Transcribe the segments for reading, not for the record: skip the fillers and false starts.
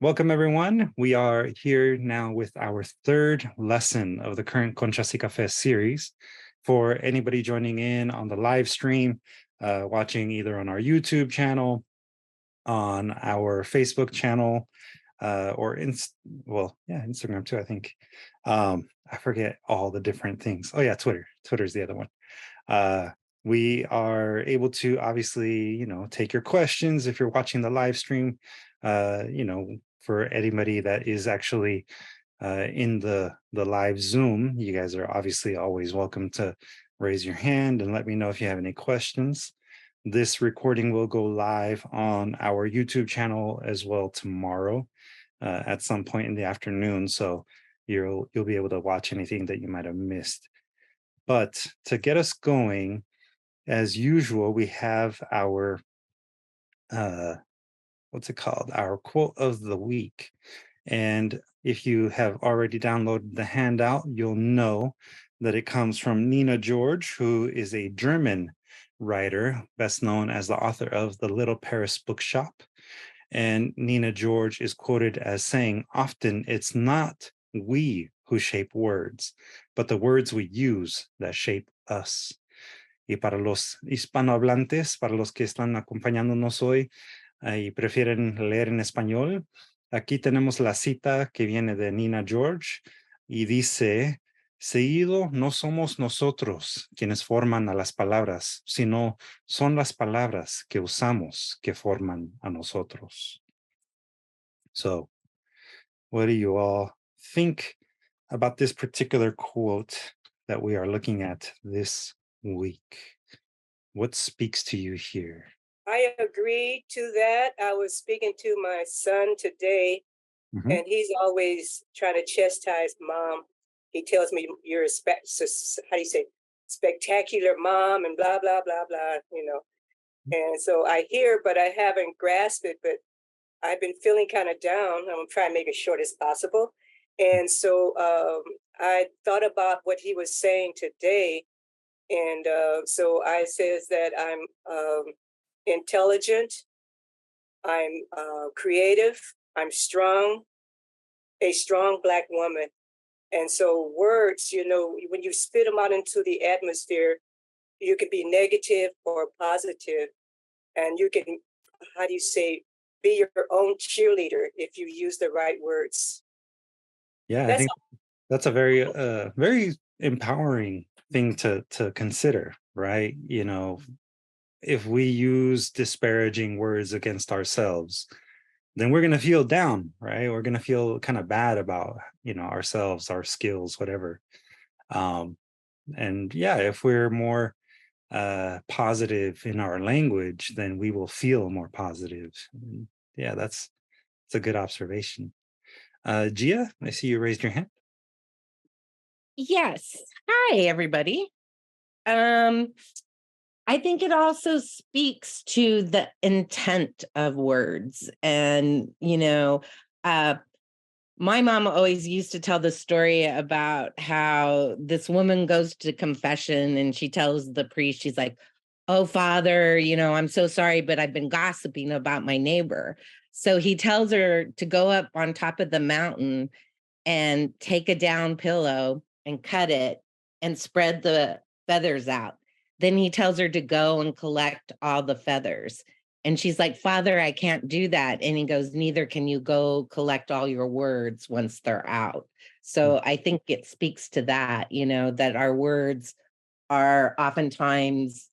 Welcome, everyone. We are here now with our third lesson of the current Conchas y Café series. For anybody joining in on the live stream, watching either on our YouTube channel, on our Facebook channel, or Instagram too, I think. I forget all the different things. Oh yeah, Twitter. Twitter's the other one. We are able to obviously, take your questions if you're watching the live stream. For anybody that is actually in the live Zoom, you guys are obviously always welcome to raise your hand and let me know if you have any questions. This recording will go live on our YouTube channel as well tomorrow at some point in the afternoon, so you'll be able to watch anything that you might have missed. But to get us going, as usual, we have our what's it called? Our quote of the week. And if you have already downloaded the handout, you'll know that it comes from Nina George, who is a German writer, best known as the author of The Little Paris Bookshop. And Nina George is quoted as saying, often it's not we who shape words, but the words we use that shape us. Y para los hispanohablantes, para los que están acompañándonos hoy, y prefieren leer en español, aquí tenemos la cita que viene de Nina George y dice, seguido no somos nosotros quienes forman a las palabras, sino son las palabras que usamos que forman a nosotros. So, what do you all think about this particular quote that we are looking at this week? What speaks to you here? I agree to that. I was speaking to my son today, and he's always trying to chastise mom. He tells me you're spectacular mom and blah, blah, blah, blah. And so I hear, but I haven't grasped it, but I've been feeling kind of down. I'm trying to make it short as possible. And so I thought about what he was saying today. And so I says that I'm intelligent, I'm creative, I'm strong, a strong Black woman. And so words, when you spit them out into the atmosphere, you can be negative or positive, and you can, be your own cheerleader if you use the right words. Yeah, I think that's a very, very empowering thing to consider, right? If we use disparaging words against ourselves, then we're going to feel down, right? We're going to feel kind of bad about, ourselves, our skills, whatever. And yeah, if we're more positive in our language, then we will feel more positive. And yeah, that's a good observation. Gia, I see you raised your hand. Yes. Hi, everybody. I think it also speaks to the intent of words. And, my mom always used to tell the story about how this woman goes to confession and she tells the priest, she's like, oh, Father, I'm so sorry, but I've been gossiping about my neighbor. So he tells her to go up on top of the mountain and take a down pillow and cut it and spread the feathers out. Then he tells her to go and collect all the feathers. And she's like, Father, I can't do that. And he goes, neither can you go collect all your words once they're out. So I think it speaks to that, that our words are oftentimes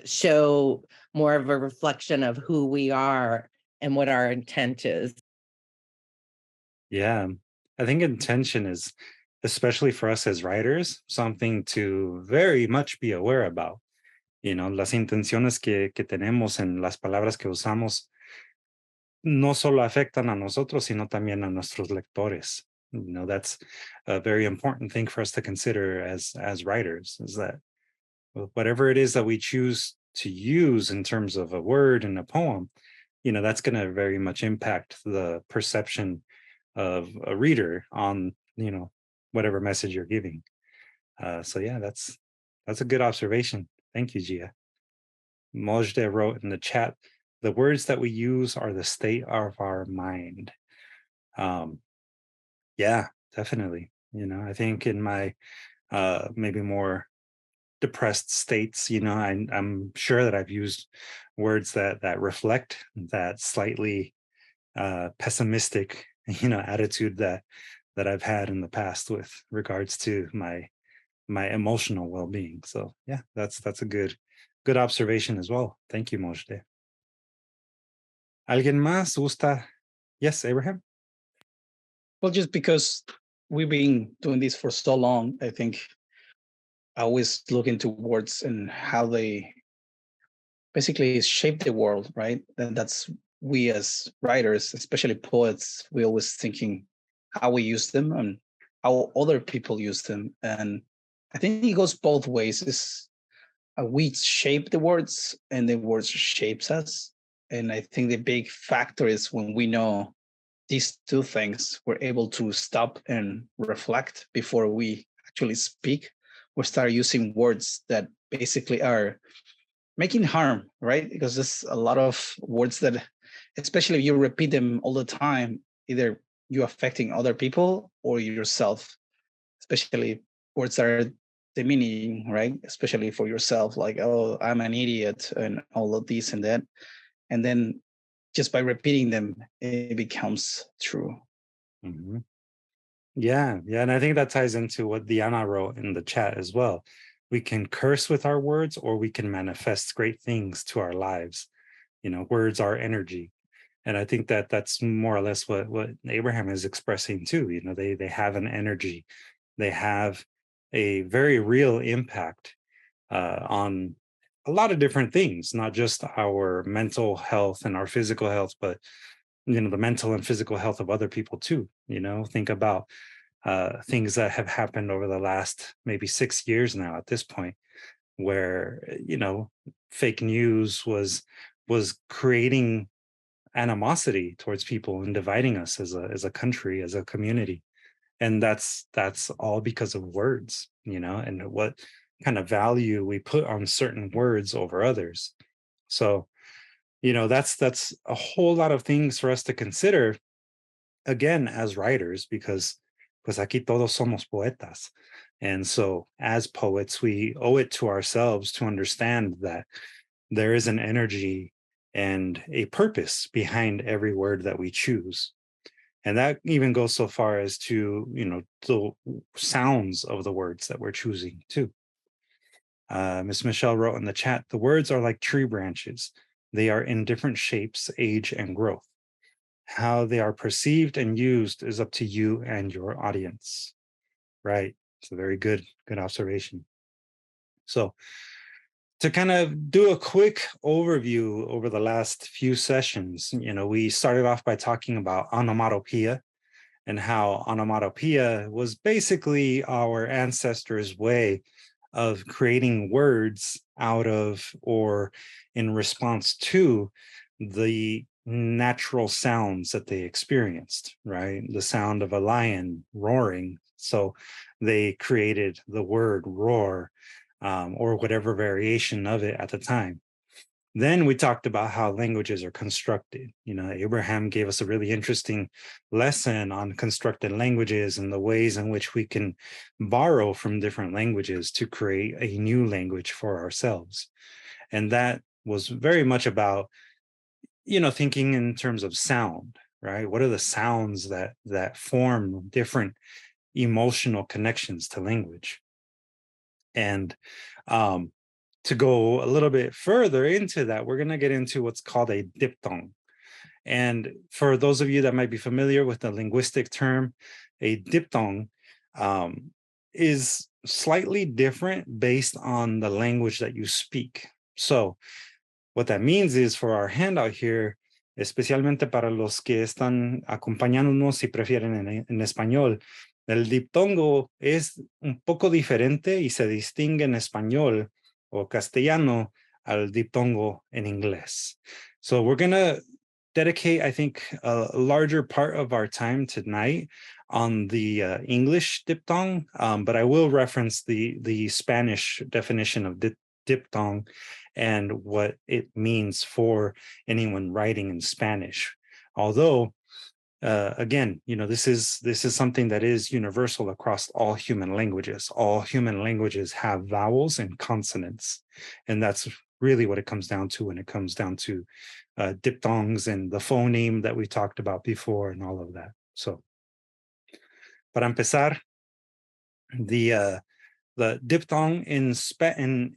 show more of a reflection of who we are and what our intent is. Yeah, I think intention is, especially for us as writers, something to very much be aware about. Las intenciones que tenemos en las palabras que usamos no solo afectan a nosotros, sino también a nuestros lectores. That's a very important thing for us to consider as writers, is that whatever it is that we choose to use in terms of a word and a poem, that's going to very much impact the perception of a reader on, whatever message you're giving. So yeah, that's a good observation. Thank you, Gia. Mojde wrote in the chat, the words that we use are the state of our mind. Yeah, definitely. I think in my maybe more depressed states, I'm sure that I've used words that reflect that slightly pessimistic, attitude that I've had in the past with regards to my emotional well-being. So yeah, that's a good observation as well. Thank you, Mojde. ¿Alguien más gusta? Yes, Abraham. Well, just because we've been doing this for so long, I think I always look into words and how they basically shape the world, right? And that's we as writers, especially poets, we always thinking how we use them and how other people use them. And I think it goes both ways. Is we shape the words and the words shapes us. And I think the big factor is when we know these two things, we're able to stop and reflect before we actually speak or start using words that basically are making harm, right? Because there's a lot of words that, especially if you repeat them all the time, either you affecting other people or yourself, especially words that are demeaning, right? Especially for yourself, like, oh, I'm an idiot and all of this and that. And then just by repeating them, it becomes true. Mm-hmm. Yeah, and I think that ties into what Diana wrote in the chat as well. We can curse with our words, or we can manifest great things to our lives. Words are energy, and I think that that's more or less what Abraham is expressing too. They have an energy, they have a very real impact on a lot of different things, not just our mental health and our physical health, but the mental and physical health of other people too. Think about things that have happened over the last maybe 6 years now at this point, where fake news was creating animosity towards people and dividing us as a country, as a community. And that's all because of words, and what kind of value we put on certain words over others. So that's a whole lot of things for us to consider, again, as writers, because pues aquí todos somos poetas. And so as poets, we owe it to ourselves to understand that there is an energy and a purpose behind every word that we choose. And that even goes so far as to, the sounds of the words that we're choosing too. Miss Michelle wrote in the chat, the words are like tree branches. They are in different shapes, age, and growth. How they are perceived and used is up to you and your audience. Right. It's a very good observation. So to kind of do a quick overview over the last few sessions, we started off by talking about onomatopoeia and how onomatopoeia was basically our ancestors' way of creating words out of or in response to the natural sounds that they experienced, right? The sound of a lion roaring. So they created the word roar, or whatever variation of it at the time. Then we talked about how languages are constructed. Abraham gave us a really interesting lesson on constructed languages and the ways in which we can borrow from different languages to create a new language for ourselves. And that was very much about, thinking in terms of sound, right? What are the sounds that form different emotional connections to language? And to go a little bit further into that, we're going to get into what's called a diphthong. And for those of you that might be familiar with the linguistic term, a diphthong is slightly different based on the language that you speak. So what that means is, for our handout here, especialmente para los que están acompañándonos y prefieren en español, el diptongo es un poco diferente y se distingue en español o castellano al diptongo en inglés. So we're going to dedicate, I think, a larger part of our time tonight on the English diphthong, but I will reference the Spanish definition of diphthong and what it means for anyone writing in Spanish. Although Again, this is something that is universal across all human languages. All human languages have vowels and consonants, and that's really what it comes down to when it comes down to diphthongs and the phoneme that we talked about before and all of that. So, para empezar, the diphthong in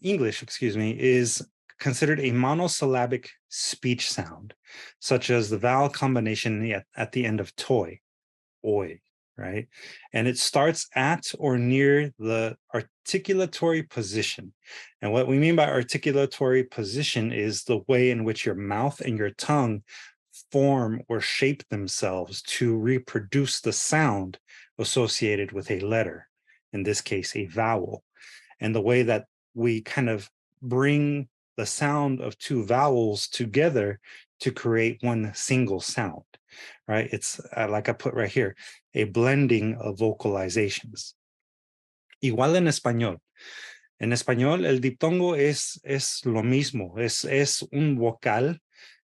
English, is considered a monosyllabic speech sound, such as the vowel combination at the end of toy, oi, right? And it starts at or near the articulatory position. And what we mean by articulatory position is the way in which your mouth and your tongue form or shape themselves to reproduce the sound associated with a letter, in this case, a vowel. And the way that we kind of bring the sound of two vowels together to create one single sound, right? It's like I put right here, a blending of vocalizations. Igual en español. En español, el diptongo es lo mismo, es un vocal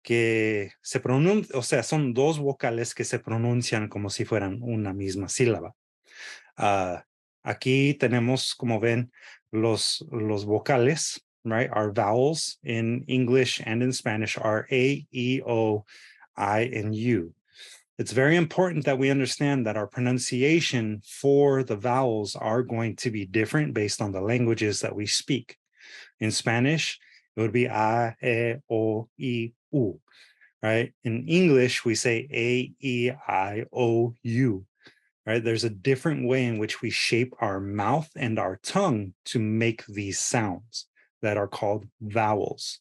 que se pronuncia, o sea, son dos vocales que se pronuncian como si fueran una misma sílaba. Aquí tenemos, como ven, los vocales, right? Our vowels in English and in Spanish are A, E, O, I, and U. It's very important that we understand that our pronunciation for the vowels are going to be different based on the languages that we speak. In Spanish, it would be A, E, O, I, U, right? In English, we say A, E, I, O, U. Right? There's a different way in which we shape our mouth and our tongue to make these sounds that are called vowels.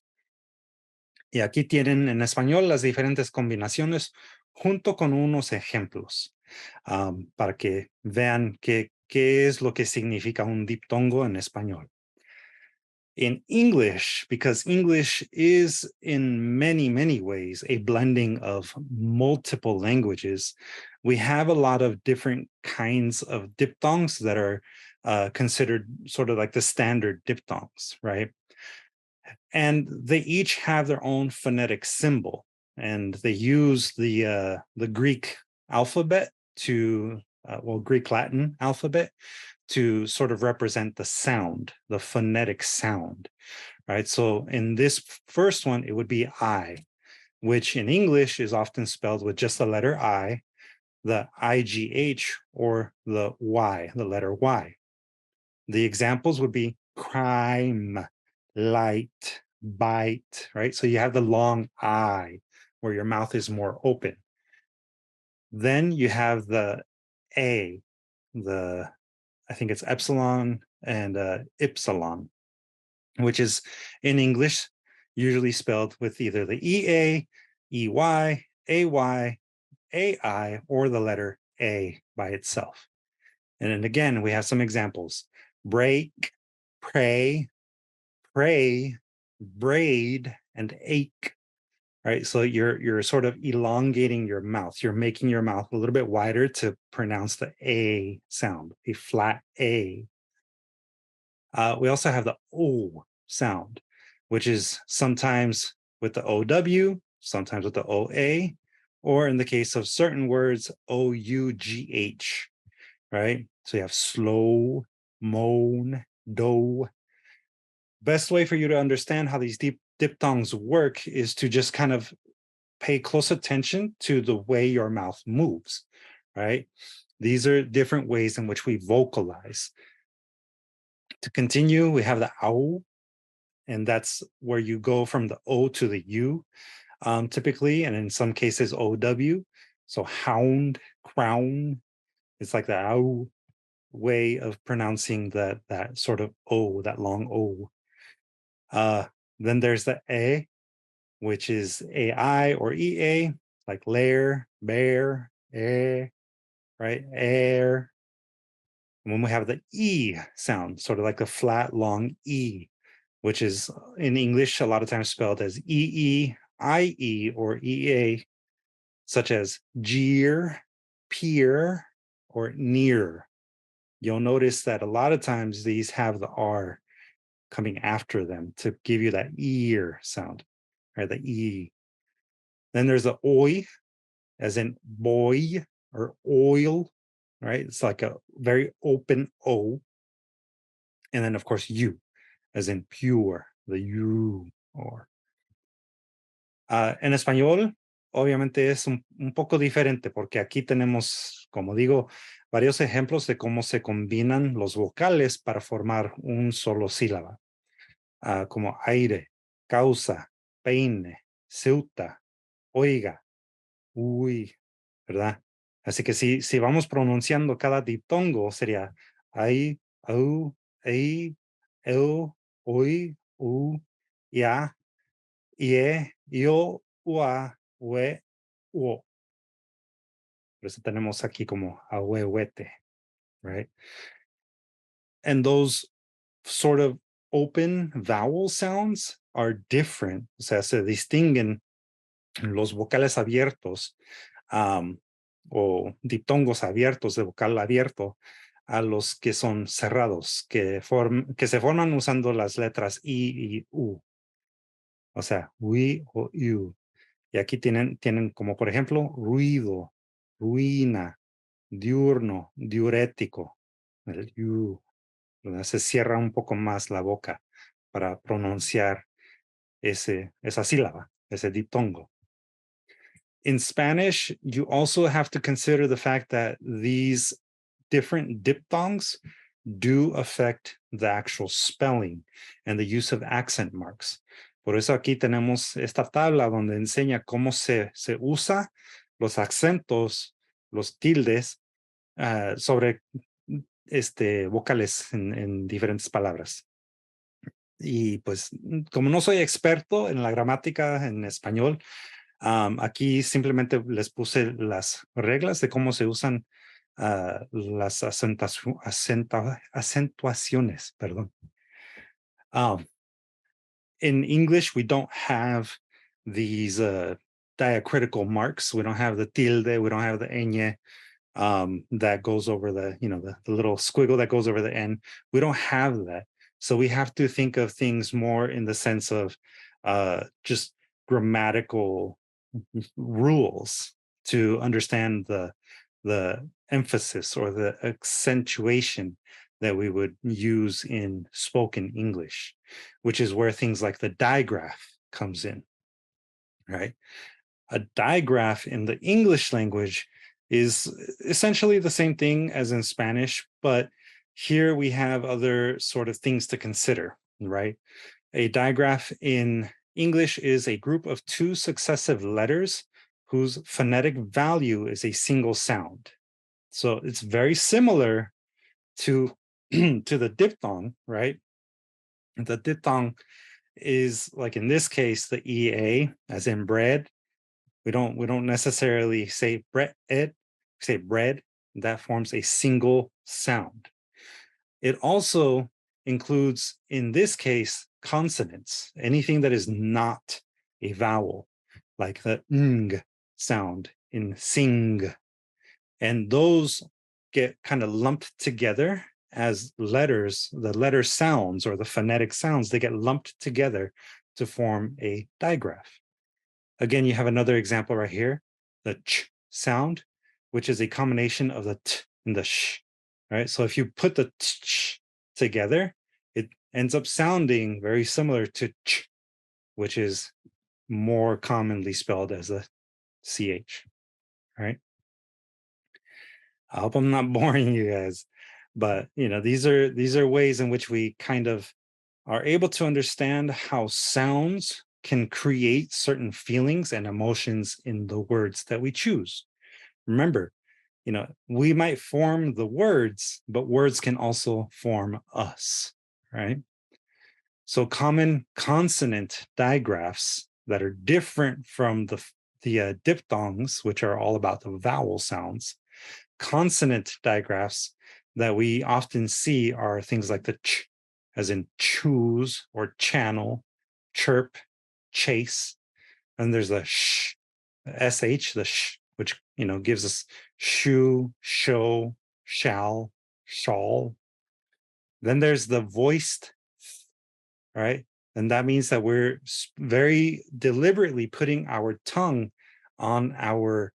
Y aquí tienen en español las diferentes combinaciones junto con unos ejemplos para que vean qué es lo que significa un diptongo en español. In English, because English is in many, many ways a blending of multiple languages, we have a lot of different kinds of diphthongs that are considered sort of like the standard diphthongs, right? And they each have their own phonetic symbol, and they use the Greek alphabet to, Greek Latin alphabet to sort of represent the sound, the phonetic sound, right? So in this first one, it would be I, which in English is often spelled with just the letter I, the IGH, or the Y, the letter Y. The examples would be crime, light, bite, right? So you have the long I, where your mouth is more open. Then you have the A, I think it's epsilon and ypsilon, which is in English usually spelled with either the EA, EY, AY, AI, or the letter A by itself. And then again, we have some examples: break, pray, braid, and ache. Right, so you're sort of elongating your mouth. You're making your mouth a little bit wider to pronounce the A sound, a flat A. We also have the O sound, which is sometimes with the OW, sometimes with the OA, or in the case of certain words, OUGH, right? So you have slow, moan, do. Best way for you to understand how these diphthongs work is to just kind of pay close attention to the way your mouth moves, right? These are different ways in which we vocalize. To continue, we have the ow, and that's where you go from the O to the U, typically, and in some cases, OW. So hound, crown, it's like the ow way of pronouncing that sort of O, that long O. Then there's the A, which is AI or EA, like lair, bear, air, right? Air. And when we have the E sound, sort of like a flat, long E, which is in English a lot of times spelled as EE, IE, or EA, such as jeer, peer, or near. You'll notice that a lot of times these have the R coming after them to give you that ear sound, right? The E. Then there's the oi, as in boy or oil, right? It's like a very open O. And then, of course, you, as in pure, the you, or. En español, obviamente es un poco diferente, porque aquí tenemos, como digo, varios ejemplos de cómo se combinan los vocales para formar un solo sílaba, como aire, causa, peine, ceuta, oiga, uy, ¿verdad? Así que si vamos pronunciando cada diptongo, sería ai, au, ei, eu, oi, u, ya, ie, yo, ua, ue, uo. Por eso tenemos aquí como ahuehuete, right? And those sort of open vowel sounds are different. O sea, se distinguen los vocales abiertos o diptongos abiertos de vocal abierto a los que son cerrados, que se forman usando las letras I y U. O sea, we o you. Y aquí tienen como, por ejemplo, ruido, ruina, diurno, diurético. El you, ¿verdad? Se cierra un poco más la boca para pronunciar esa sílaba, ese diptongo. In Spanish, you also have to consider the fact that these different diphthongs do affect the actual spelling and the use of accent marks. Por eso aquí tenemos esta tabla donde enseña cómo se usa los acentos, los tildes, sobre vocales en diferentes palabras. Y pues, como no soy experto en la gramática en español, aquí simplemente les puse las reglas de cómo se usan las acentuaciones, perdón. In English, we don't have these diacritical marks. We don't have the tilde. We don't have the ñ that goes over the little squiggle that goes over the N. We don't have that. So we have to think of things more in the sense of just grammatical rules to understand the emphasis or the accentuation that we would use in spoken English, which is where things like the digraph comes in, right? A digraph in the English language is essentially the same thing as in Spanish, but here we have other sort of things to consider, right? A digraph in English is a group of two successive letters whose phonetic value is a single sound. So it's very similar to the diphthong, right? The diphthong is, like in this case, the EA, as in bread. We don't necessarily say bread, we say bread. That forms a single sound. It also includes, in this case, consonants, anything that is not a vowel, like the ng sound in sing. And those get kind of lumped together as letters, the letter sounds or the phonetic sounds, they get lumped together to form a digraph. Again, you have another example right here, the ch sound, which is a combination of the t and the sh, right? So if you put the ch together, it ends up sounding very similar to ch, which is more commonly spelled as a ch, right? I hope I'm not boring you guys, but these are ways in which we kind of are able to understand how sounds can create certain feelings and emotions in the words that we choose. Remember, we might form the words, but words can also form us, right? So common consonant digraphs that are different from the diphthongs, which are all about the vowel sounds. Consonant digraphs that we often see are things like the ch, as in choose or channel, chirp, chase. And there's the sh, sh, the sh, which gives us shoe, show, shall, shawl. Then there's the voiced, right? And that means that we're very deliberately putting our tongue on our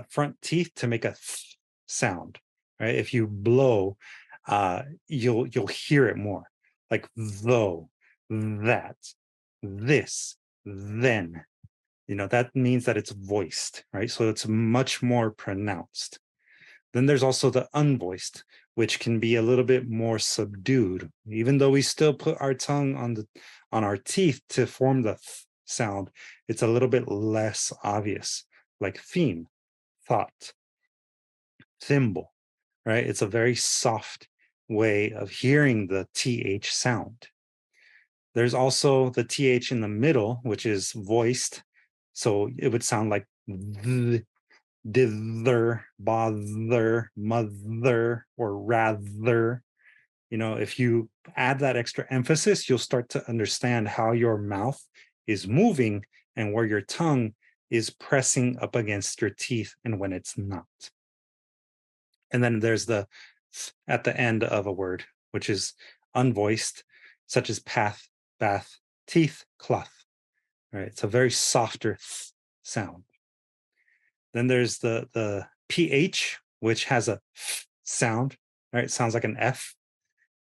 front teeth to make a th sound, right? If you blow, you'll hear it more, like though, that, this, then. That means that it's voiced, right? So it's much more pronounced. Then there's also the unvoiced, which can be a little bit more subdued, even though we still put our tongue on our teeth to form the th sound. It's a little bit less obvious, like theme, thought, thimble, right? It's a very soft way of hearing the th sound. There's also the th in the middle, which is voiced. So it would sound like th, dither, bother, mother, or rather. If you add that extra emphasis, you'll start to understand how your mouth is moving and where your tongue is pressing up against your teeth and when it's not. And then there's the th at the end of a word, which is unvoiced, such as path, bath, teeth, cloth. Right? It's a very softer th sound. Then there's the ph, which has a f sound, right? It sounds like an f,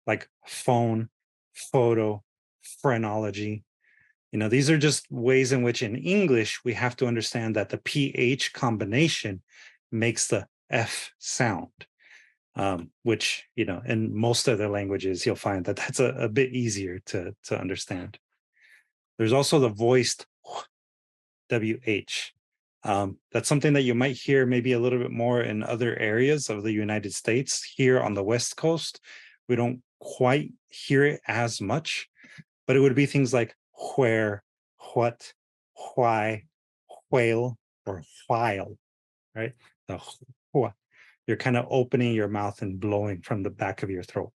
like phone, photo, phrenology. These are just ways in which in English we have to understand that the ph combination makes the f sound, which in most other languages you'll find that that's a bit easier to understand. There's also the voiced WH. That's something that you might hear maybe a little bit more in other areas of the United States. Here on the West Coast, we don't quite hear it as much, but it would be things like where, what, why, whale, or while, right? The wh. You're kind of opening your mouth and blowing from the back of your throat.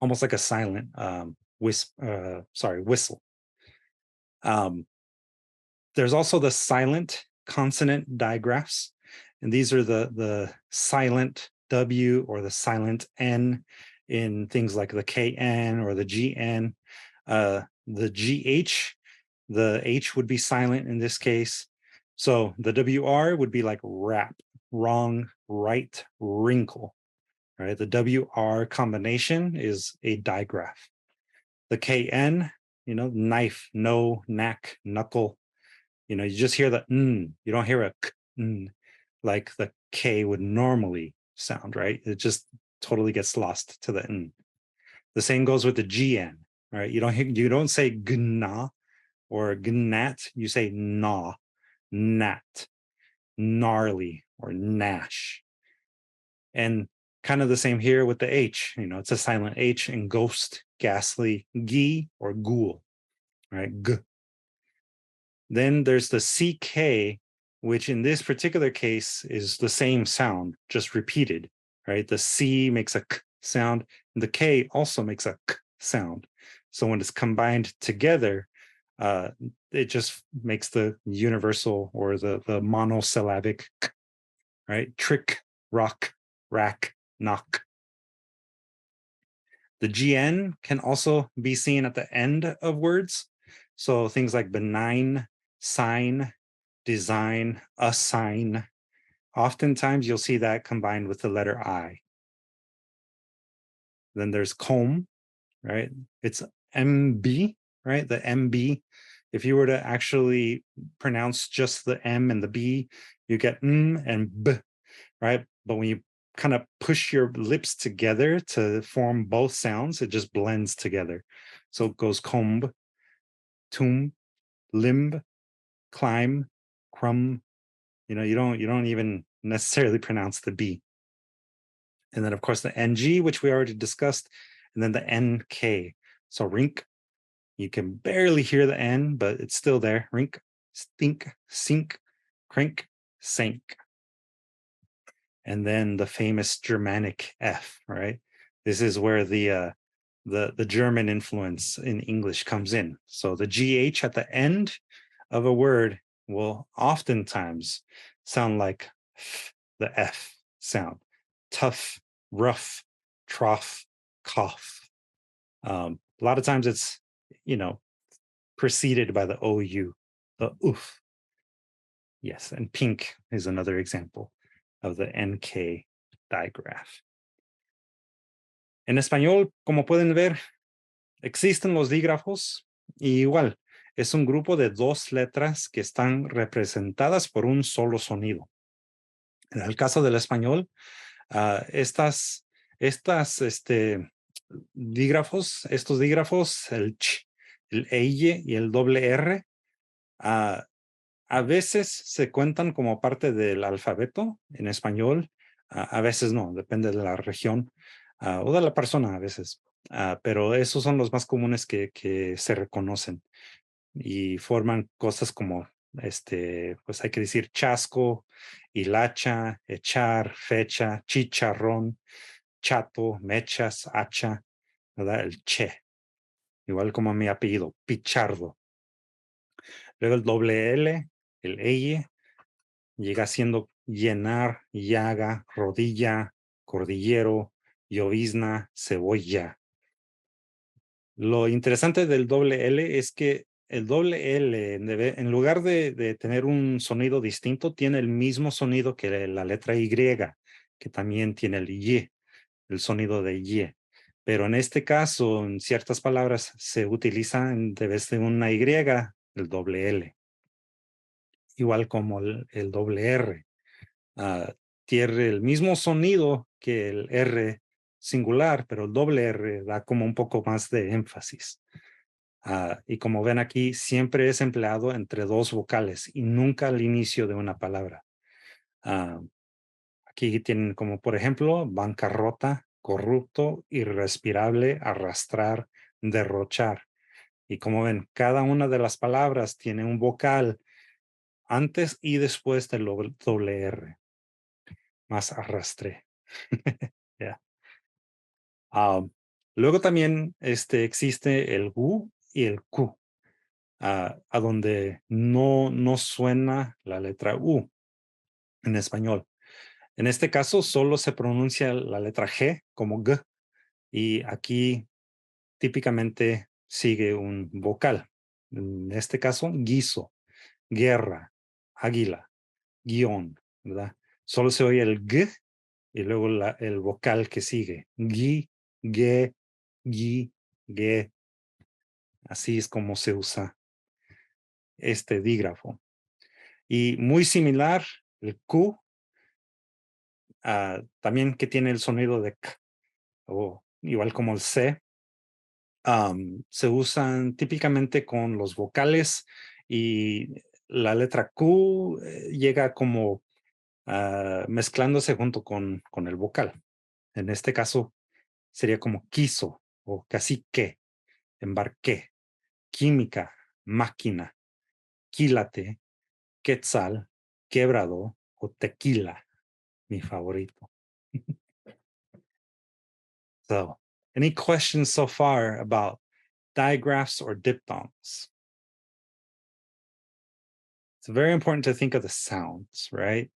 Almost like a silent whistle. There's also the silent consonant digraphs, and these are the silent W or the silent N in things like the KN or the GN. The GH, the H would be silent in this case. So the WR would be like rap, wrong, right, wrinkle, right? The WR combination is a digraph. The KN, knife, no, knack, knuckle. You just hear the you don't hear a k, like the K would normally sound, right? It just totally gets lost to the n. The same goes with the GN, right? You don't say gna or gnat, you say na, nat, gnarly, or nash. And kind of the same here with the H, it's a silent H in ghost, ghastly, ghee, or ghoul, right? G. Then there's the CK, which in this particular case is the same sound, just repeated, right? The C makes a k sound, and the K also makes a k sound. So when it's combined together, it just makes the universal or the monosyllabic k, right? Trick, rock, rack, knock. The GN can also be seen at the end of words. So things like benign, sign, design, assign. Oftentimes you'll see that combined with the letter I. Then there's comb, right? It's MB, right? The MB. If you were to actually pronounce just the M and the B, you get M and B, right? But when you kind of push your lips together to form both sounds, it just blends together. So it goes comb, tomb, limb, climb, crumb. You don't even necessarily pronounce the B. And then of course the NG, which we already discussed, and then the NK. So rink, you can barely hear the N, but it's still there. Rink, stink, sink, crank, sank. And then the famous Germanic F, right? This is where the German influence in English comes in. So the GH at the end of a word will oftentimes sound like the F sound. Tough, rough, trough, cough. A lot of times it's, preceded by the OU, the oof. Yes, and pink is another example of the NK digraph. En español, como pueden ver, existen los dígrafos y igual es un grupo de dos letras que están representadas por un solo sonido. En el caso del español, estos dígrafos, el ch, el eye y el doble R, a veces se cuentan como parte del alfabeto en español, a veces no, depende de la región o de la persona a veces. Pero esos son los más comunes que se reconocen y forman cosas como, pues hay que decir chasco, hilacha, echar, fecha, chicharrón, chato, mechas, hacha, ¿verdad? El che, igual como mi apellido, Pichardo. Luego el doble L, el eye, llega siendo llenar, llaga, rodilla, cordillero, llovizna, cebolla. Lo interesante del doble L es que el doble L, en lugar de tener un sonido distinto, tiene el mismo sonido que la letra Y, que también tiene el Y, el sonido de Y. Pero en este caso, en ciertas palabras, se utiliza en vez de una Y, el doble L. Igual como el doble R. Tiene el mismo sonido que el R singular, pero el doble R da como un poco más de énfasis. Y como ven aquí, siempre es empleado entre dos vocales y nunca al inicio de una palabra. Aquí tienen como, por ejemplo, bancarrota, corrupto, irrespirable, arrastrar, derrochar. Y como ven, cada una de las palabras tiene un vocal antes y después del doble R. Más arrastré. Yeah. Luego también existe el gu y el ku, a donde no suena la letra U en español. En este caso solo se pronuncia la letra G como G y aquí típicamente sigue un vocal. En este caso, guiso, guerra, águila, guión, ¿verdad? Solo se oye el G y luego el vocal que sigue. Gui, ge, gi, ge. Así es como se usa este dígrafo. Y muy similar, el Q, también que tiene el sonido de K, o igual como el C, se usan típicamente con los vocales y la letra Q llega como mezclándose junto con el vocal. En este caso sería como quiso o cacique, embarqué, química, máquina, quílate, quetzal, quebrado o tequila, mi favorito. So, any questions so far about digraphs or diphthongs? It's very important to think of the sounds, right?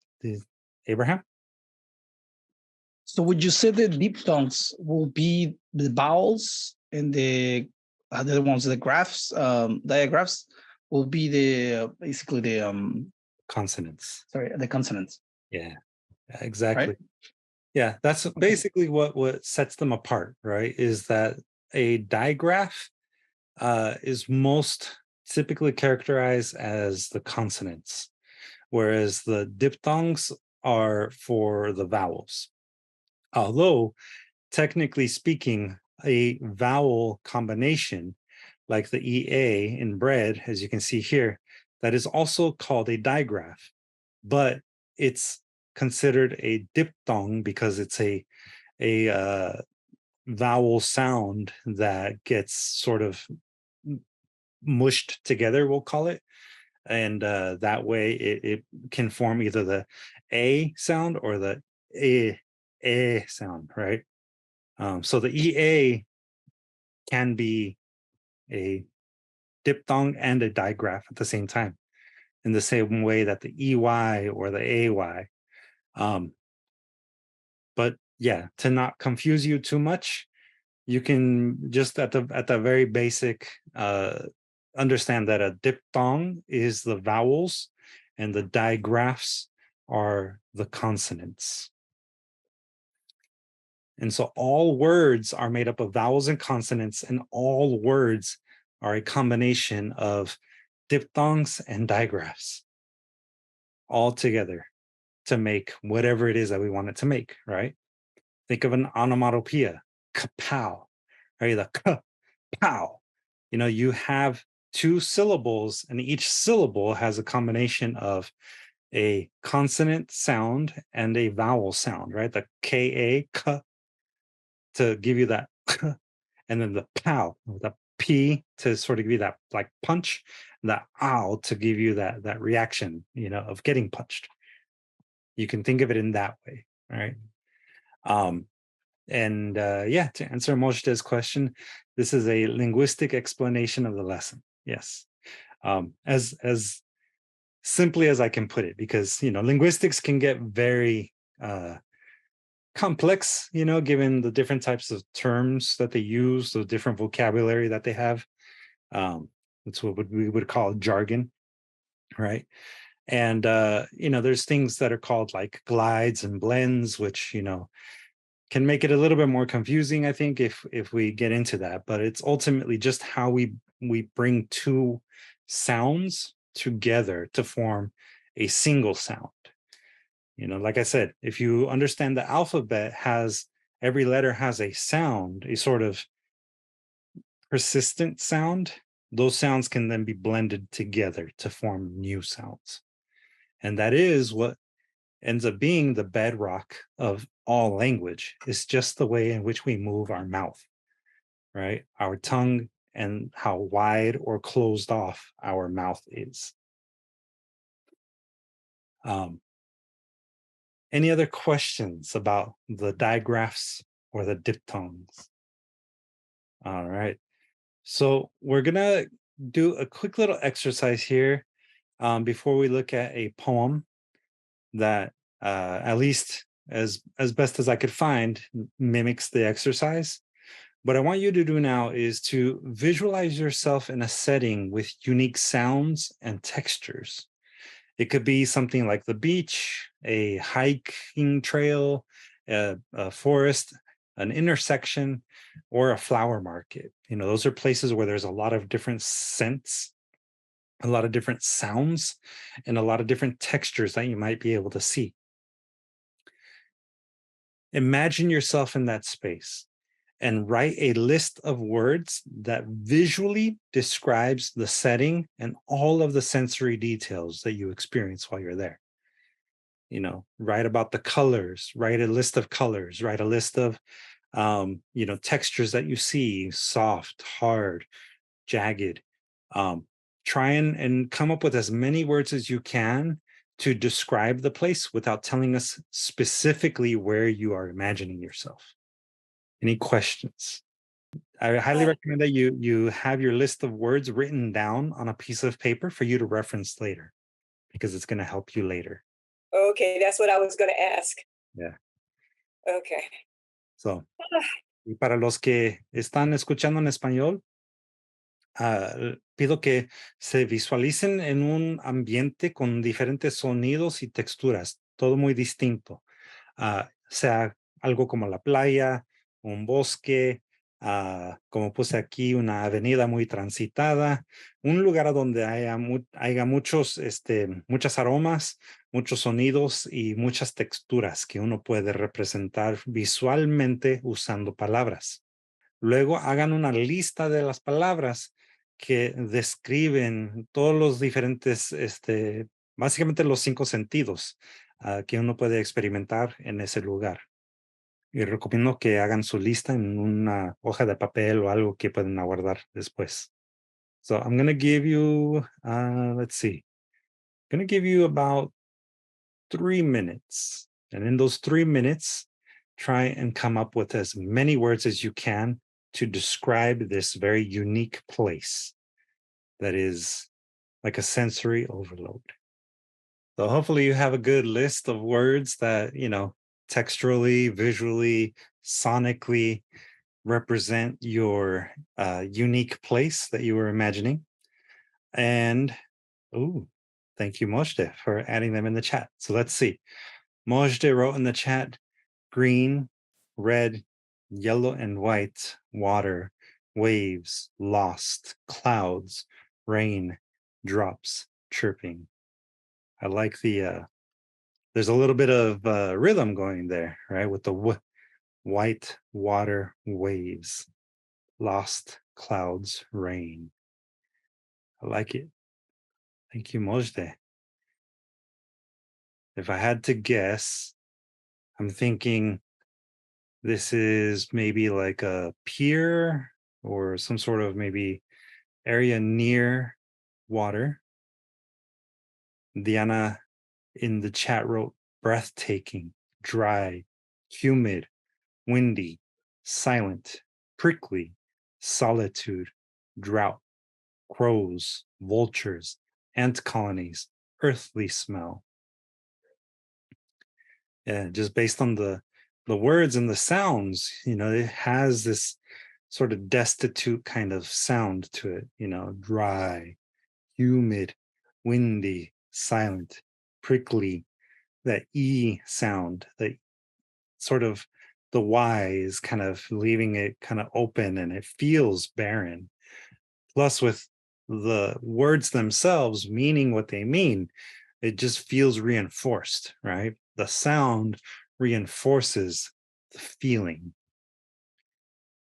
Abraham? So would you say the diphthongs will be the vowels and the other ones, the digraphs will be the basically the Consonants. the consonants. Yeah, exactly. Right? Yeah, that's basically what sets them apart, right? Is that a digraph is most typically characterized as the consonants, whereas the diphthongs are for the vowels. Although, technically speaking, a vowel combination like the EA in bread, as you can see here, that is also called a digraph, but it's considered a diphthong because it's a vowel sound that gets sort of mushed together, we'll call it. And that way it can form either the A sound or the A sound, right? So the EA can be a diphthong and a digraph at the same time, in the same way that the EY or the AY. But yeah, to not confuse you too much, you can just at the very basic understand that a diphthong is the vowels and the digraphs are the consonants. And so all words are made up of vowels and consonants, and all words are a combination of diphthongs and digraphs all together to make whatever it is that we want it to make, right? Think of an onomatopoeia, kapow, right? The ka-pow. You know, you have two syllables, and each syllable has a combination of a consonant sound and a vowel sound, right? The ka, ka, to give you that, and then the pow, the p to sort of give you that like punch, and the ow to give you that reaction, you know, of getting punched. You can think of it in that way, right? Yeah, to answer Mojda's question, this is a linguistic explanation of the lesson. Yes, as simply as I can put it, because, you know, linguistics can get very complex, you know, given the different types of terms that they use, the different vocabulary that they have. That's what we would call jargon, right? And you know, there's things that are called like glides and blends, which, you know, can make it a little bit more confusing, I think, if we get into that. But it's ultimately just how we bring two sounds together to form a single sound. You know, like I said, if you understand the alphabet has, every letter has a sound, a sort of persistent sound, those sounds can then be blended together to form new sounds. And that is what ends up being the bedrock of all language. It's just the way in which we move our mouth, right? Our tongue and how wide or closed off our mouth is. Any other questions about the digraphs or the diphthongs? All right. So we're gonna do a quick little exercise here before we look at a poem that at least as best as I could find mimics the exercise. What I want you to do now is to visualize yourself in a setting with unique sounds and textures. It could be something like the beach, a hiking trail, a forest, an intersection, or a flower market. You know, those are places where there's a lot of different scents, a lot of different sounds, and a lot of different textures that you might be able to see. Imagine yourself in that space and write a list of words that visually describes the setting and all of the sensory details that you experience while you're there. You know, write about the colors, write a list of colors, write a list of, you know, textures that you see, soft, hard, jagged. Try and come up with as many words as you can to describe the place without telling us specifically where you are imagining yourself. Any questions? I highly recommend that you have your list of words written down on a piece of paper for you to reference later, because it's going to help you later. Okay, that's what I was going to ask. Yeah. Okay. So, y para los que están escuchando en español, pido que se visualicen en un ambiente con diferentes sonidos y texturas, todo muy distinto. Sea algo como la playa, un bosque, como puse aquí, una avenida muy transitada, un lugar donde haya muchos, muchas aromas, muchos sonidos y muchas texturas que uno puede representar visualmente usando palabras. Luego hagan una lista de las palabras que describen todos los diferentes, básicamente los 5 sentidos que uno puede experimentar en ese lugar. Y recomiendo que hagan su lista en una hoja de papel o algo que pueden aguardar después. So I'm going to give you, let's see, I'm going to give you about 3 minutes. And in those 3 minutes, try and come up with as many words as you can to describe this very unique place that is like a sensory overload. So hopefully you have a good list of words that, you know, texturally, visually, sonically represent your unique place that you were imagining. And, oh, Thank you, Mojde, for adding them in the chat. So let's see. Mojde wrote in the chat, green, red, yellow, and white, water, waves, lost, clouds, rain, drops, chirping. I like the, there's a little bit of rhythm going there, right? With the white, water, waves, lost, clouds, rain. I like it. Thank you, Mojde. If I had to guess, I'm thinking this is maybe like a pier or some sort of maybe area near water. Diana in the chat wrote breathtaking, dry, humid, windy, silent, prickly, solitude, drought, crows, vultures, ant colonies, earthly smell. Yeah, just based on the words and the sounds, it has this sort of destitute kind of sound to it, dry, humid, windy, silent, prickly, that E sound, that sort of the Y is kind of leaving it kind of open and it feels barren. Plus, with the words themselves meaning what they mean, it just feels reinforced, right? The sound reinforces the feeling.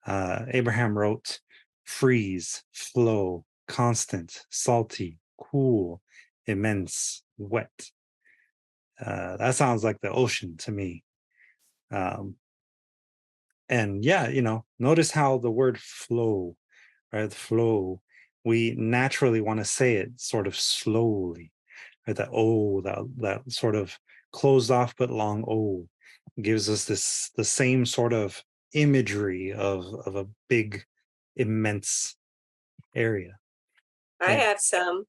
Abraham wrote, freeze, flow, constant, salty, cool, immense, wet. That sounds like the ocean to me. And yeah, notice how the word flow, right? Flow, we naturally want to say it sort of slowly, right? That O, that sort of closed off but long O gives us the same sort of imagery of a big, immense area. I have some.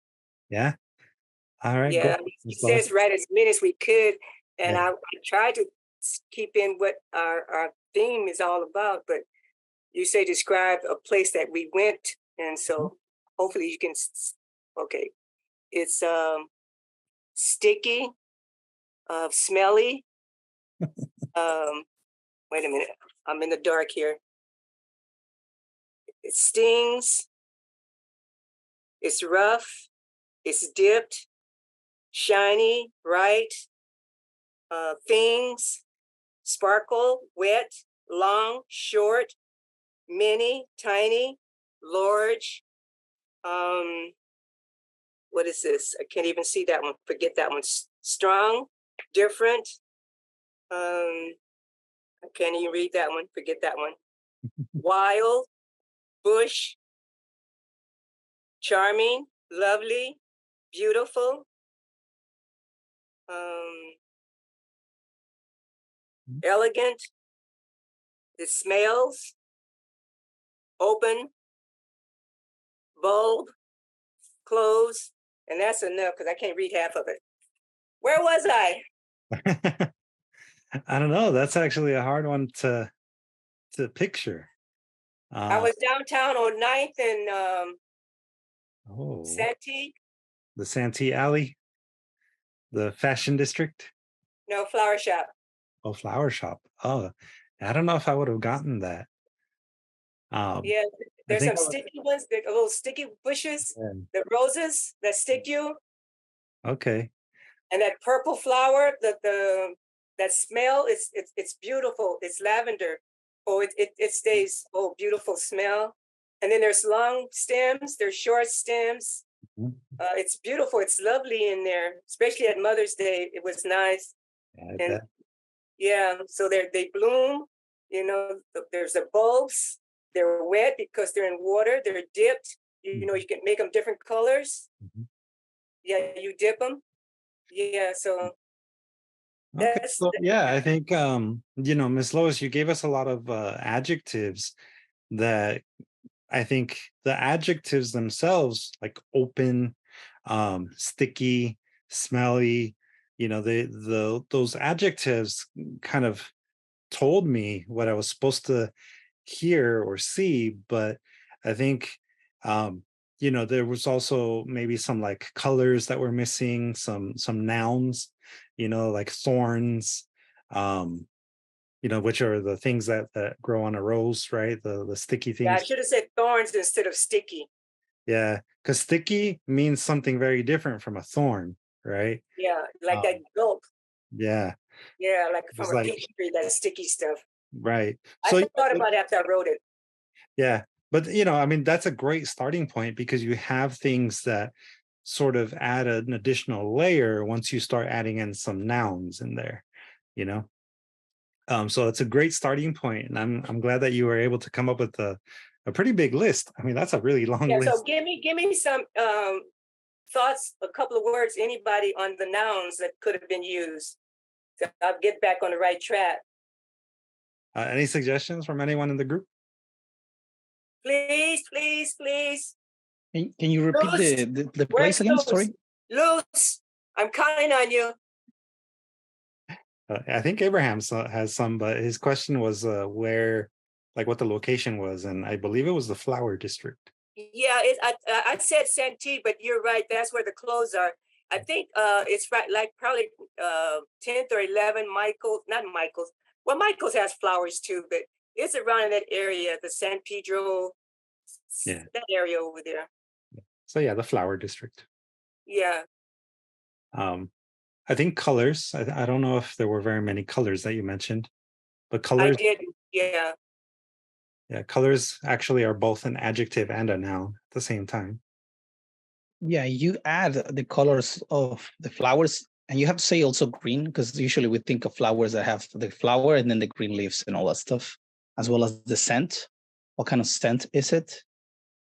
Yeah. All right. Yeah, Go. he says write as many as we could, and I tried to keep in what our theme is all about. But you say describe a place that we went, and so hopefully you can. Okay, it's sticky, smelly. Wait a minute, I'm in the dark here. It stings. It's rough. It's dipped. Shiny, bright. Things, sparkle, wet, long, short, mini, tiny, large. What is this? I can't even see that one. Forget that one. Strong, different. I can't even read that one. Forget that one. Wild, bush, charming, lovely, beautiful. Elegant. It smells. Open. Bulb. Close. And that's enough because I can't read half of it. Where was I? I don't know. That's actually a hard one to picture. I was downtown on 9th and Santee. The Santee Alley, the fashion district. No, flower shop. Oh, flower shop. Oh, I don't know if I would have gotten that. Yeah, there's some sticky ones, the little sticky bushes, the roses that stick you. Okay. And that purple flower, that smell, it's beautiful. It's lavender. Oh, it stays. Oh, beautiful smell. And then there's long stems. There's short stems. It's beautiful. It's lovely in there, especially at Mother's Day. It was nice. Yeah, so they bloom. There's the bulbs. They're wet because they're in water. They're dipped. You can make them different colors. Yeah, you dip them. Yeah, so okay. So yeah, I think Miss Lois, you gave us a lot of adjectives that I think the adjectives themselves, like open, sticky, smelly, those adjectives kind of told me what I was supposed to hear or see. But I think there was also maybe some like colors that were missing, some nouns, like thorns, which are the things that grow on a rose, right? The sticky Yeah, I things. should have said thorns instead of sticky. Yeah, because sticky means something very different from a thorn, right? Yeah, like that Um, gulp. yeah, Yeah, like it's from a like peach tree, that sticky stuff. right. I So thought about it after I wrote it. yeah, but I mean, that's a great starting point because you have things that sort of add an additional layer once you start adding in some nouns in there, you know. So it's a great starting point, and I'm glad that you were able to come up with a pretty big list. I mean, that's a really long Yeah, so list. give me some thoughts, a couple of words, anybody on the nouns that could have been used. So I'll get back on the right track. Any suggestions from anyone in the group? Please, please, please. Can you repeat Loose. the place Where's again? loose? Sorry. Loose. I'm counting on you. I think Abraham has some, but his question was where, like, what the location was, and I believe it was the flower district. Yeah, I said Santee, but you're right. That's where the clothes are. I think it's right, like probably 10th or 11. Michael, not Michael's. Well, Michael's has flowers too, but it's around in that area, the San Pedro, Yeah. that area over there. So yeah, the flower district. Yeah, I think colors. I don't know if there were very many colors that you mentioned, but I colors, did. Yeah. yeah, colors actually are both an adjective and a noun at the same time. Yeah, you add the colors of the flowers, and you have to say also green, because usually we think of flowers that have the flower and then the green leaves and all that stuff, as well as the scent. What kind of scent is it?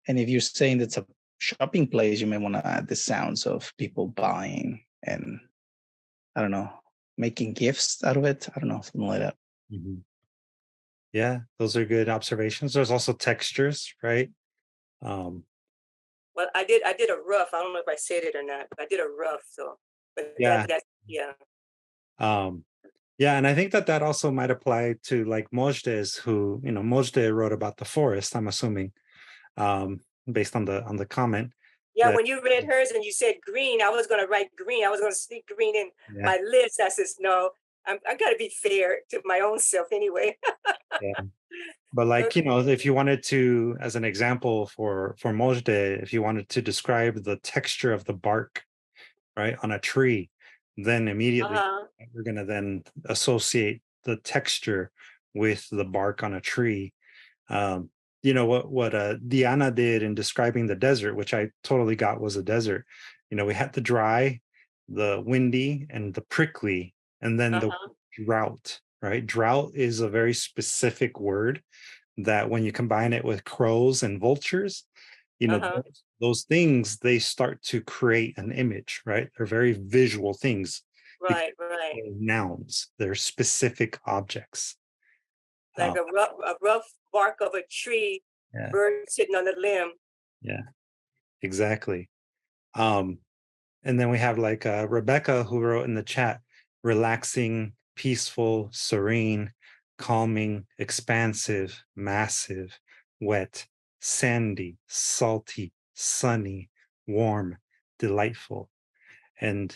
And if you're saying it's a shopping place, you may want to add the sounds of people buying and, I don't know, making gifts out of it. I don't know, something like that. Mhm. Yeah, those are good observations. There's also textures, right? Um, Well, I did a rough. I don't know if I said it or not, but I did a rough. So, but yeah, that's yeah. um, yeah, and I think that also might apply to like Mojde's, who Mojde wrote about the forest. I'm assuming, based on the comment Yeah, that when you read hers and you said green, I was going to write green. I was going to sneak green in yeah, my list. I says, no, I got to be fair to my own self anyway. yeah. But like, Okay. if you wanted to, as an example for Mojde, if you wanted to describe the texture of the bark, right, on a tree, then immediately Uh-huh. we're going to then associate the texture with the bark on a tree. Um, what Diana did in describing the desert, which I totally got was a desert. We had the dry, the windy, and the prickly, and then the Uh-huh. drought, right? Drought is a very specific word that when you combine it with crows and vultures, Uh-huh. those things, they start to create an image, right? They're very visual things because Right, right. they're nouns, they're specific objects. Like Um, a rough bark of a tree, yeah, bird sitting on the limb. yeah, exactly. Um, and then we have like Rebecca, who wrote in the chat, relaxing, peaceful, serene, calming, expansive, massive, wet, sandy, salty, sunny, warm, delightful. And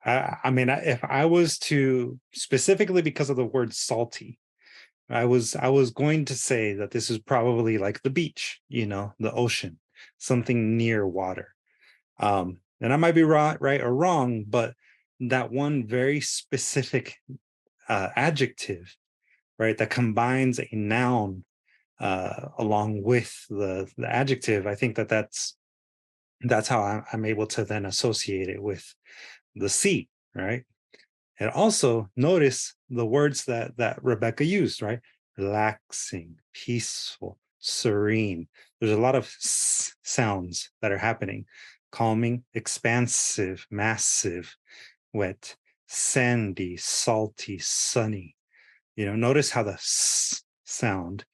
I mean, if I was to, specifically because of the word salty, I was going to say that this is probably like the beach, the ocean, something near water. And I might be right or wrong, but that one very specific adjective, right, that combines a noun along with the adjective, I think that's how I'm able to then associate it with the sea, right? And also notice the words that Rebecca used, right? Relaxing, peaceful, serene. There's a lot of sounds that are happening. Calming, expansive, massive, wet, sandy, salty, sunny. Notice how the sound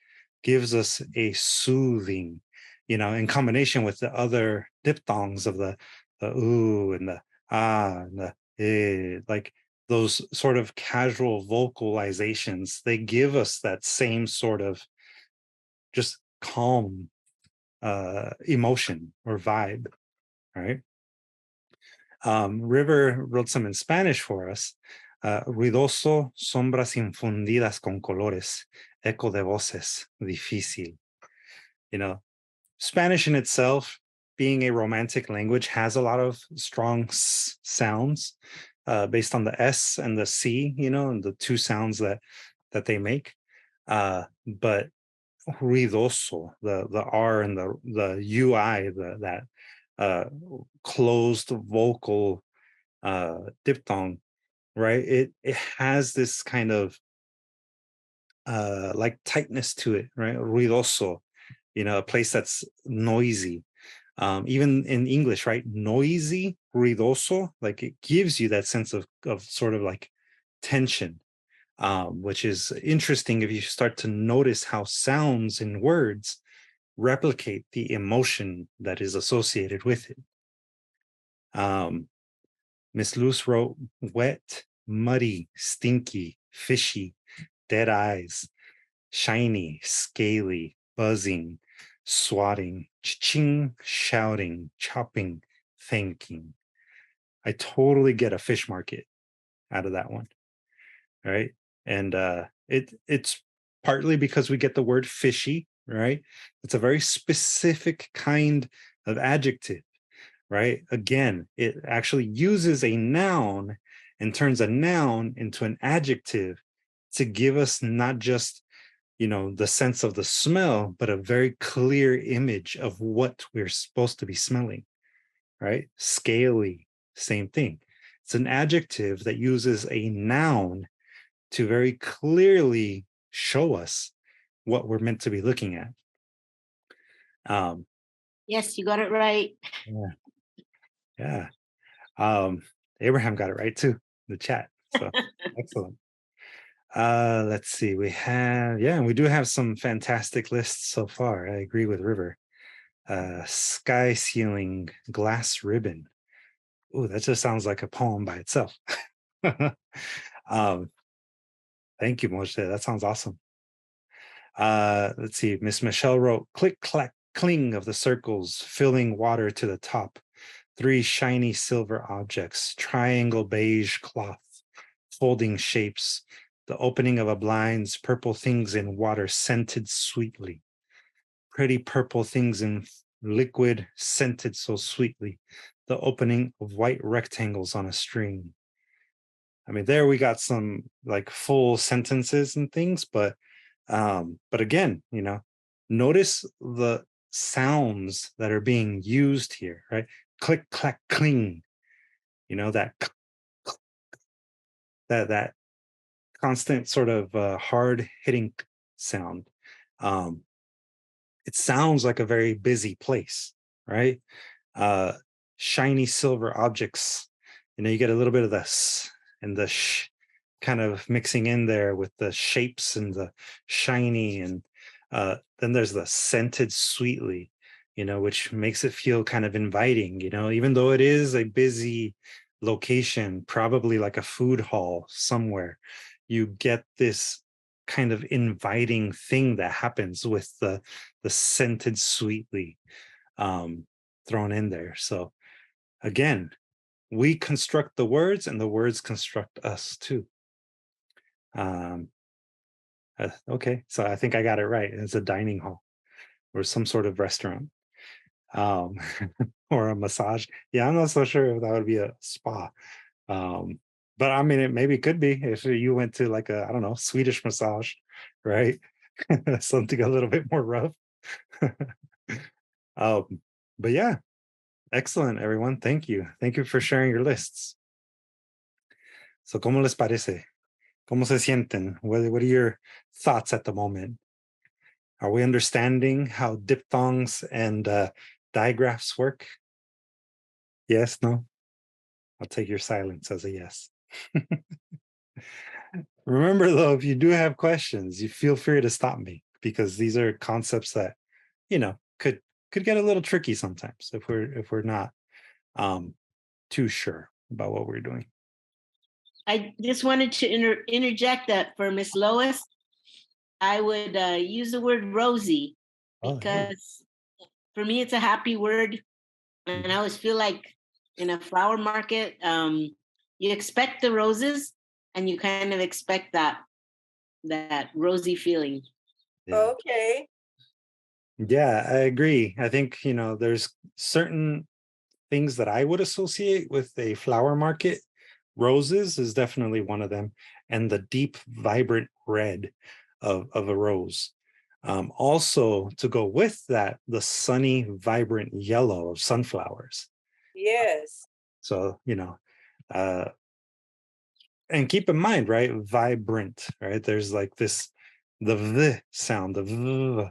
gives us a soothing, in combination with the other diphthongs of the ooh and the ah and the like those sort of casual vocalizations, they give us that same sort of just calm, emotion or vibe, right? River wrote some in Spanish for us. Ruidoso, sombras infundidas con colores, eco de voces, difícil. You know, Spanish in itself, being a romantic language, has a lot of strong sounds based on the S and the C, and the two sounds that they make. But ruidoso, the R and the UI, that closed vocal diphthong, right? It has this kind of like tightness to it, right? Ruidoso, a place that's noisy. Even in English, right? Noisy, ruidoso, like it gives you that sense of sort of like tension, which is interesting if you start to notice how sounds in words replicate the emotion that is associated with it. Miss Luz wrote wet, muddy, stinky, fishy, dead eyes, shiny, scaly, buzzing, swatting, ching, shouting, chopping, thanking. I totally get a fish market out of that one, right? And it's partly because we get the word fishy, right? It's a very specific kind of adjective, right? Again, it actually uses a noun and turns a noun into an adjective to give us not just the sense of the smell, but a very clear image of what we're supposed to be smelling, right? Scaly, same thing. It's an adjective that uses a noun to very clearly show us what we're meant to be looking at. Yes, you got it right. Yeah. Abraham got it right too, in the chat. So excellent. Let's see. We do have some fantastic lists so far. I agree with River. Sky ceiling, glass ribbon. Ooh, that just sounds like a poem by itself. Thank you, Moshe. That sounds awesome. Let's see. Miss Michelle wrote click, clack, cling of the circles, filling water to the top. 3 shiny silver objects, triangle beige cloth, folding shapes, the opening of a blind's purple things in water scented sweetly. Pretty purple things in liquid scented so sweetly. The opening of white rectangles on a string. I mean, there we got some like full sentences and things, but again, notice the sounds that are being used here, right? Click, clack, cling, that constant sort of hard hitting sound. It sounds like a very busy place, right? Shiny silver objects, you get a little bit of the s and the sh kind of mixing in there with the shapes and the shiny, and then there's the scented sweetly, which makes it feel kind of inviting, even though it is a busy location, probably like a food hall somewhere, you get this kind of inviting thing that happens with the scented sweetly thrown in there. So again, we construct the words and the words construct us too. Okay, so I think I got it right. It's a dining hall or some sort of restaurant, or a massage. Yeah, I'm not so sure if that would be a spa. But I mean, it maybe could be if you went to like a, I don't know, Swedish massage, right? Something a little bit more rough. But yeah, excellent, everyone. Thank you. Thank you for sharing your lists. So, ¿cómo les parece? ¿Cómo se sienten? What are your thoughts at the moment? Are we understanding how diphthongs and digraphs work? Yes, no? I'll take your silence as a yes. Remember, though, if you do have questions, you feel free to stop me, because these are concepts that, could get a little tricky sometimes if we're not too sure about what we're doing. I just wanted to interject that for Miss Lois, I would use the word rosy, because for me, it's a happy word. And I always feel like in a flower market, you expect the roses and you kind of expect that rosy feeling. Yeah. Okay. Yeah, I agree. I think, there's certain things that I would associate with a flower market. Roses is definitely one of them, and the deep, vibrant red of a rose. Also, to go with that, the sunny, vibrant yellow of sunflowers. Yes. So, and keep in mind, right? Vibrant, right? There's like this, the V sound, the V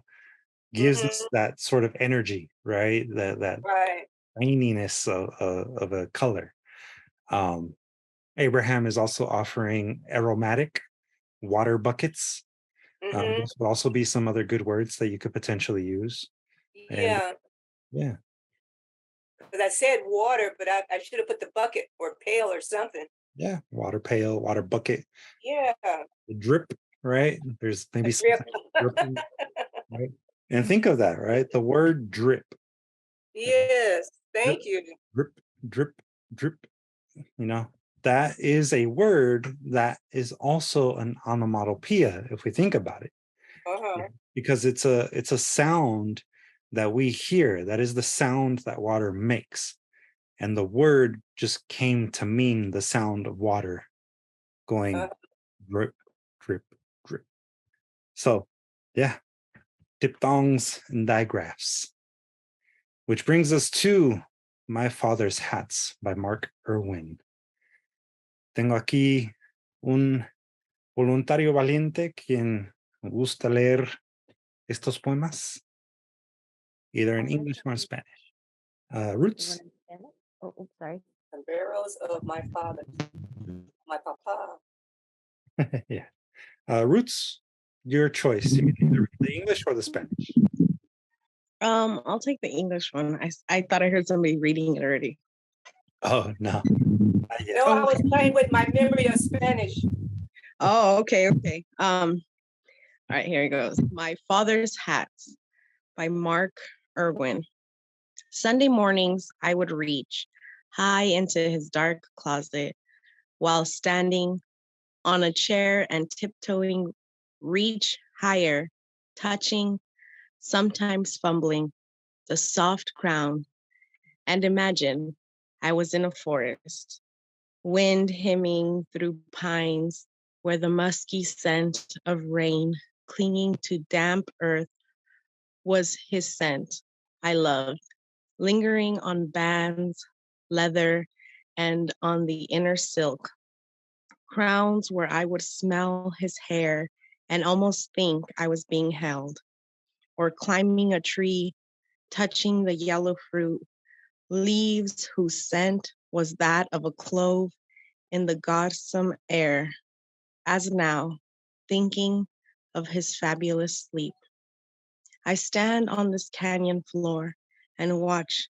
gives us that sort of energy, right? That Right. shininess of a color. Abraham is also offering aromatic water buckets. Those would also be some other good words that you could potentially use. And Yeah. Because I said water, but I should have put the bucket or pail or something. yeah, water pail, water bucket, Yeah. drip, right? There's maybe some Drip. dripping, right? And think of that, right? The word drip. Yes. Drip, Thank you. drip, drip, drip. That is a word that is also an onomatopoeia if we think about it. Uh-huh. Because it's a sound that we hear. That is the sound that water makes. And the word just came to mean the sound of water going drip, drip, drip. So, yeah, Dipthongs and Digraphs. Which brings us to My Father's Hats by Mark Irwin. Tengo aquí un voluntario valiente quien gusta leer estos poemas, either in English or in Spanish. Roots? Oh, sorry. The barrels of my father, my papa. Yeah. Roots, your choice. You can either read the English or the Spanish. I'll take the English one. I thought I heard somebody reading it already. Oh, no. No, I was playing with my memory of Spanish. Oh, okay. All right, here it goes. My Father's Hats by Mark Irwin. Sunday mornings, I would reach high into his dark closet while standing on a chair and tiptoeing, reach higher, touching, sometimes fumbling, the soft crown, and imagine I was in a forest, wind hymning through pines where the musky scent of rain clinging to damp earth was his scent I loved, lingering on bands, leather, and on the inner silk, crowns where I would smell his hair and almost think I was being held, or climbing a tree, touching the yellow fruit, leaves whose scent was that of a clove in the godsome air, as now, thinking of his fabulous sleep. I stand on this canyon floor and watch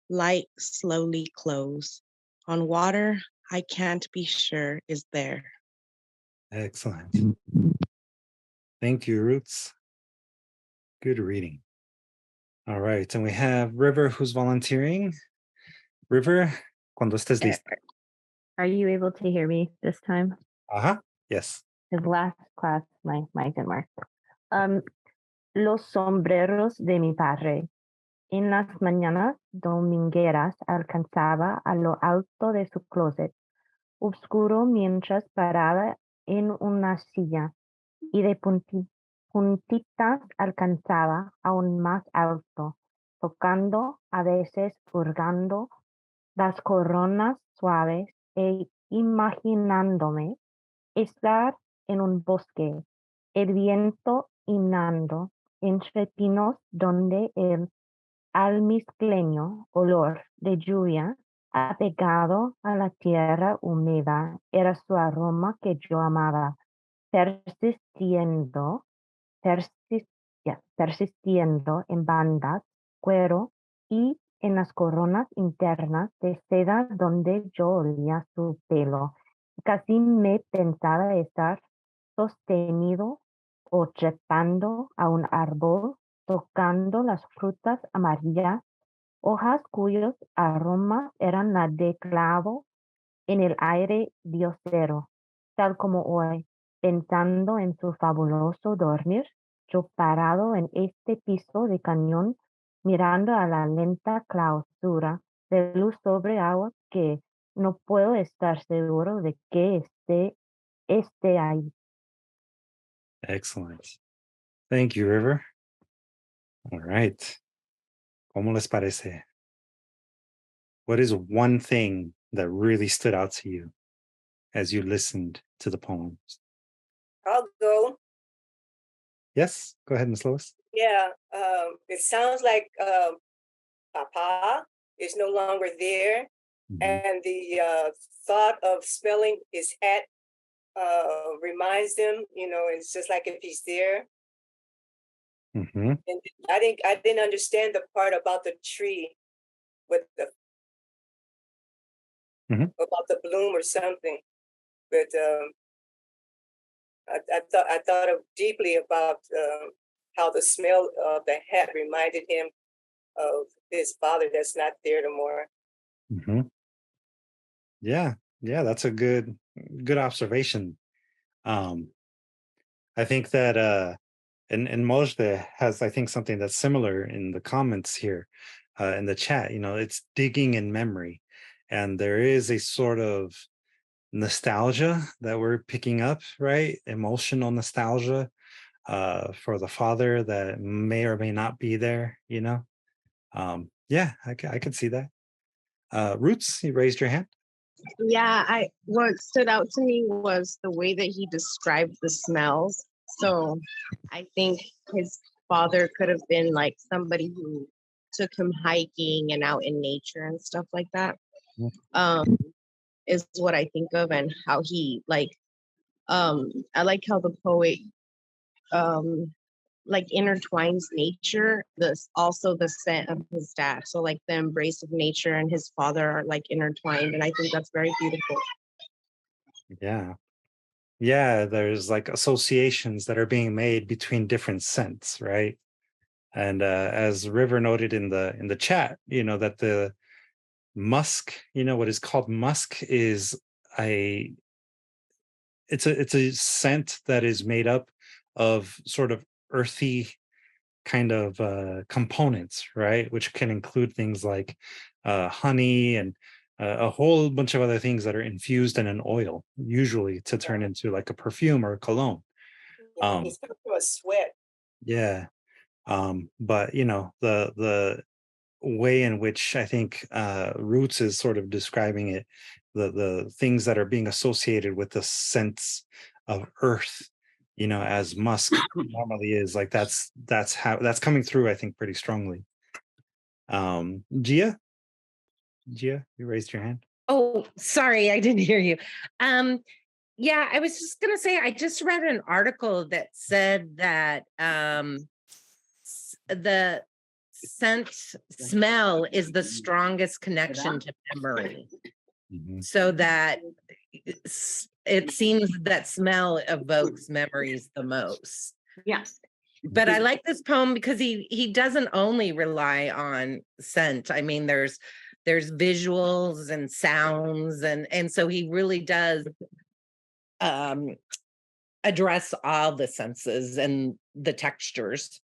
light slowly close on water I can't be sure is there. Excellent. Thank you, Roots. Good reading. All right, and we have River who's volunteering. River, cuando estés lista. Are you able to hear me this time? Yes. His last class, my mic didn't work. Los sombreros de mi padre. En las mañanas domingueras alcanzaba a lo alto de su closet, oscuro mientras paraba en una silla, y de puntitas alcanzaba aún más alto, tocando, a veces hurgando las coronas suaves e imaginándome estar en un bosque, el viento himnando entre pinos donde el almizcleño olor de lluvia apegado a la tierra húmeda era su aroma que yo amaba, persistiendo en bandas, cuero y en las coronas internas de seda donde yo olía su pelo. Casi me pensaba estar sostenido o trepando a un árbol tocando las frutas amarillas, hojas cuyos aromas eran la de clavo en el aire diosero, tal como hoy, pensando en su fabuloso dormir, yo parado en este piso de cañón, mirando a la lenta clausura de luz sobre agua que no puedo estar seguro de que esté ahí. Excellent. Thank you, River. All right. ¿Cómo les parece? What is one thing that really stood out to you as you listened to the poems? I'll go. Yes, go ahead, Ms. Lois. Yeah, it sounds like Papa is no longer there, and the thought of spelling his hat reminds them, it's just like if he's there. Mm-hmm. And I didn't understand the part about the tree with the about the bloom or something, but I thought deeply about how the smell of the hat reminded him of his father that's not there anymore. Mm-hmm. Yeah, that's a good observation. I think that and Mojde has, I think, something that's similar in the comments here in the chat. It's digging in memory, and there is a sort of nostalgia that we're picking up, right? Emotional nostalgia for the father that may or may not be there. Yeah, I could see that. Roots, you raised your hand. Yeah, what stood out to me was the way that he described the smells. So I think his father could have been like somebody who took him hiking and out in nature and stuff like that. Is what I think of, and how he I like how the poet like intertwines nature, also the scent of his dad. So like the embrace of nature and his father are like intertwined, and I think that's very beautiful. Yeah, there's like associations that are being made between different scents, right? And as River noted in the chat, that the musk, what is called musk is it's a scent that is made up of sort of earthy kind of components, right? Which can include things like honey and a whole bunch of other things that are infused in an oil, usually to turn into like a perfume or a cologne. He's coming from a sweat. Yeah. But the way in which I think Roots is sort of describing it, the things that are being associated with the sense of earth, as musk normally is, like that's coming through, I think, pretty strongly. Gia, you raised your hand. Oh, sorry, I didn't hear you. Yeah, I was just gonna say I just read an article that said that the smell is the strongest connection to memory. So that it seems that smell evokes memories the most. Yes. But I like this poem because he doesn't only rely on scent. I mean, there's visuals and sounds, and so he really does address all the senses and the textures.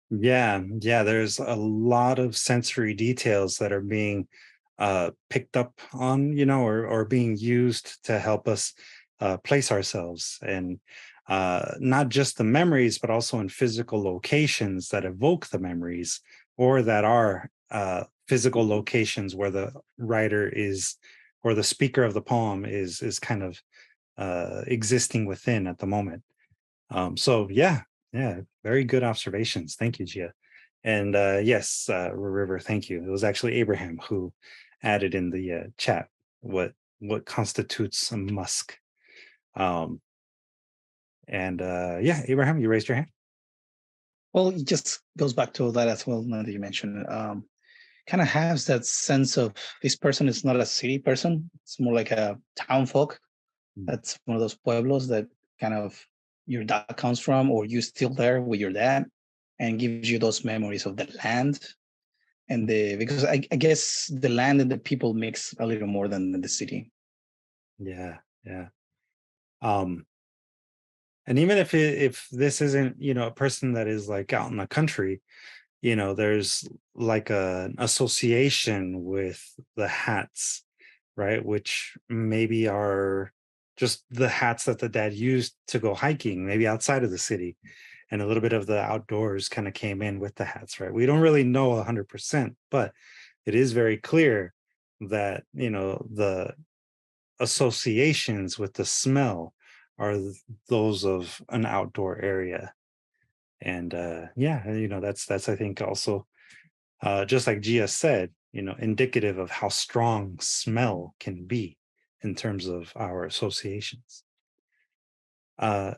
Yeah, there's a lot of sensory details that are being picked up on, or being used to help us place ourselves, and not just the memories, but also in physical locations that evoke the memories, or that are physical locations where the writer is, or the speaker of the poem is kind of existing within at the moment. So yeah, very good observations. Thank you, Gia. And yes, River, thank you. It was actually Abraham who added in the chat what constitutes a musk. And yeah, Abraham, you raised your hand. Well, it just goes back to that as well, now that you mentioned. Kind of has that sense of this person is not a city person. It's more like a town folk. That's one of those pueblos that kind of your dad comes from, or you're still there with your dad. and gives you those memories of the land and because I guess the land and the people mix a little more than the city. Yeah, yeah. And even if this isn't, a person that is like out in the country, there's like an association with the hats, right? Which maybe are just the hats that the dad used to go hiking, maybe outside of the city. And a little bit of the outdoors kind of came in with the hats, right? We don't really know 100%, but it is very clear that, the associations with the smell are those of an outdoor area. And that's I think also just like Gia said, indicative of how strong smell can be in terms of our associations.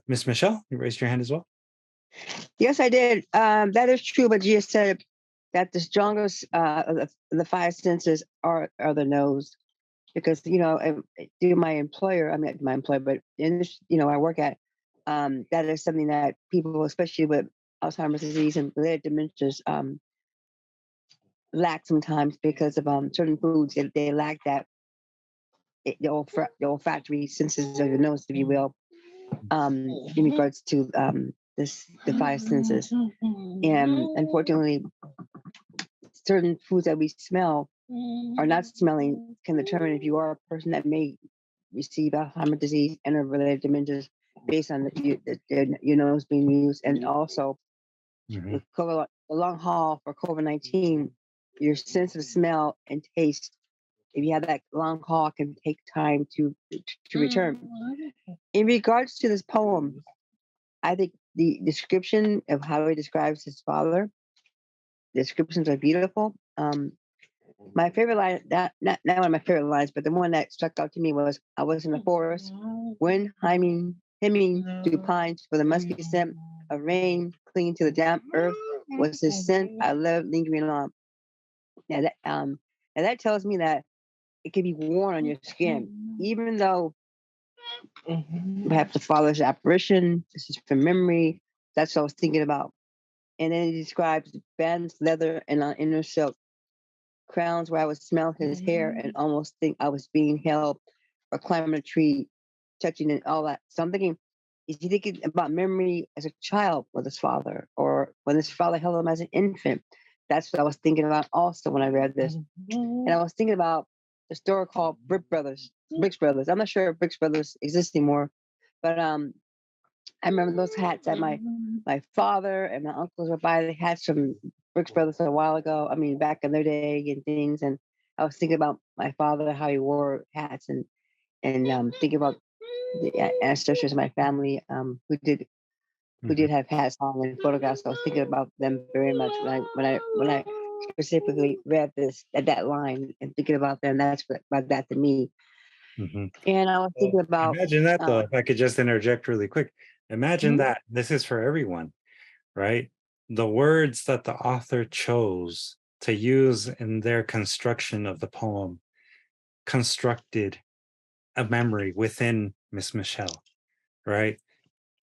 Miss Michelle, you raised your hand as well. Yes, I did. That is true, but Gia said that the strongest of the five senses are the nose, because through my employer, I mean my employer, but I work at, that is something that people, especially with Alzheimer's disease and related dementias, lack sometimes because of certain foods. They lack that the olfactory senses of the nose, if you will, in regards to the five senses. And unfortunately, certain foods that we smell or not smelling can determine if you are a person that may receive Alzheimer's disease and related dementias based on your nose being used. And also, with the long haul for COVID-19, your sense of smell and taste, if you have that long haul, can take time to return. In regards to this poem, I think the description of how he describes his father, the descriptions are beautiful. My favorite line, not one of my favorite lines, but the one that stuck out to me was, "I was in the forest, wind hemming through pines, for the musky scent of rain clinging to the damp earth was his scent I loved lingering on." Now that tells me that it can be worn on your skin, even though perhaps the father's apparition, this is from memory. That's what I was thinking about. And then he describes bands, leather, and on inner silk crowns, where I would smell his hair and almost think I was being held, or climbing a tree, touching and all that. So I'm thinking, is he thinking about memory as a child with his father, or when his father held him as an infant? That's what I was thinking about also when I read this. And I was thinking about the store called Bricks Brothers. I'm not sure if Bricks Brothers exists anymore, but I remember those hats that my father and my uncles would buy the hats from Bricks Brothers a while ago. I mean, back in their day and things. And I was thinking about my father, how he wore hats, and thinking about the ancestors of my family who did have hats on and photographs. So I was thinking about them very much when I specifically read that line and thinking about them. That's what brought that to me. And I was thinking about, imagine that though, if I could just interject really quick. Imagine that this is for everyone, right? The words that the author chose to use in their construction of the poem constructed a memory within Miss Michelle, right?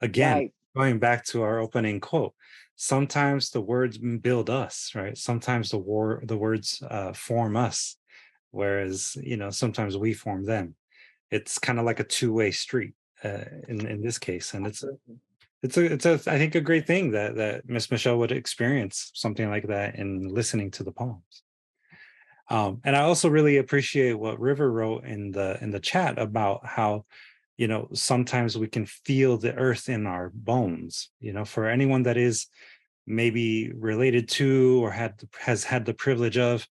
Again, going back to our opening quote, sometimes the words build us, right? Sometimes the words form us, whereas sometimes we form them. It's kind of like a two-way street in this case, and it's I think a great thing that Miss Michelle would experience something like that in listening to the poems. And I also really appreciate what River wrote in the chat about how sometimes we can feel the earth in our bones. For anyone that is maybe related to or has had the privilege of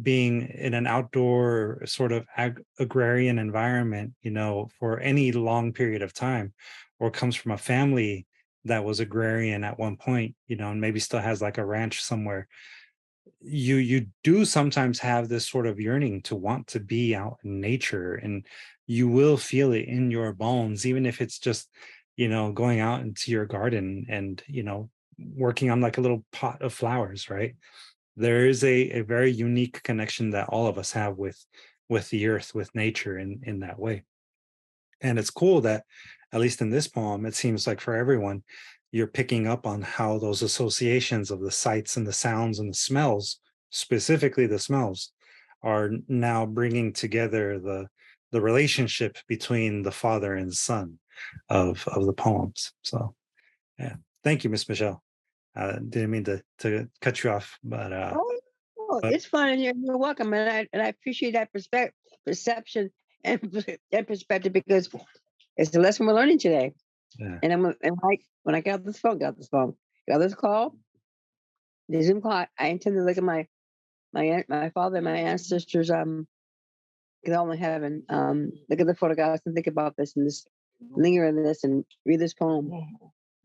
being in an outdoor sort of agrarian environment for any long period of time, or comes from a family that was agrarian at one point and maybe still has like a ranch somewhere, you do sometimes have this sort of yearning to want to be out in nature, and you will feel it in your bones, even if it's just going out into your garden and working on like a little pot of flowers, right? There is a very unique connection that all of us have with the earth, with nature in that way. And it's cool that at least in this poem, it seems like for everyone, you're picking up on how those associations of the sights and the sounds and the smells, specifically the smells, are now bringing together the relationship between the father and son of the poems. So yeah, thank you, Miss Michelle. Didn't mean to cut you off, but it's fun, and you're welcome, and I appreciate that perception and perspective, because it's the lesson we're learning today. yeah. And when I got this call, the Zoom call, I intend to look at my father and my ancestors, all in heaven, look at the photographs and think about this and just linger in this and read this poem,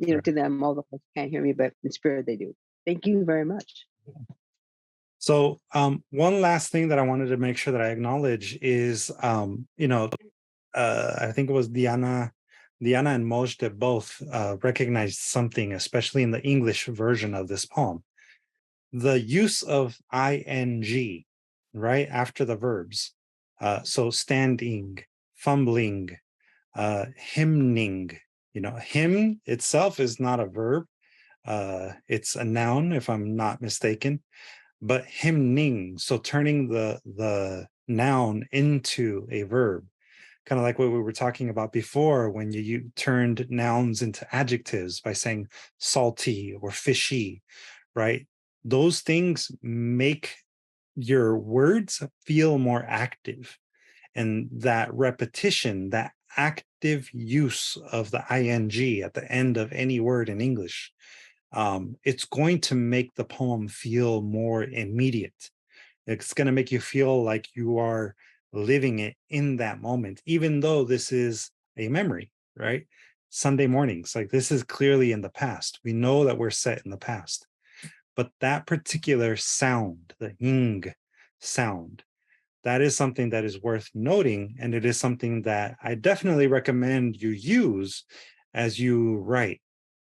to them. All the folks can't hear me, but in spirit they do. Thank you very much. So one last thing that I wanted to make sure that I acknowledge is, I think it was Diana and Mojde both recognized something, especially in the English version of this poem. The use of ing right after the verbs. So standing, fumbling, hymning. Hymn itself is not a verb. It's a noun, if I'm not mistaken. But hymning, so turning the noun into a verb, kind of like what we were talking about before when you turned nouns into adjectives by saying salty or fishy, right? Those things make your words feel more active. And that repetition, that active use of the ing at the end of any word in English, it's going to make the poem feel more immediate. It's going to make you feel like you are living it in that moment, even though this is a memory, right? Sunday mornings, like this is clearly in the past. We know that we're set in the past. But that particular sound, the ing sound, that is something that is worth noting. And it is something that I definitely recommend you use as you write.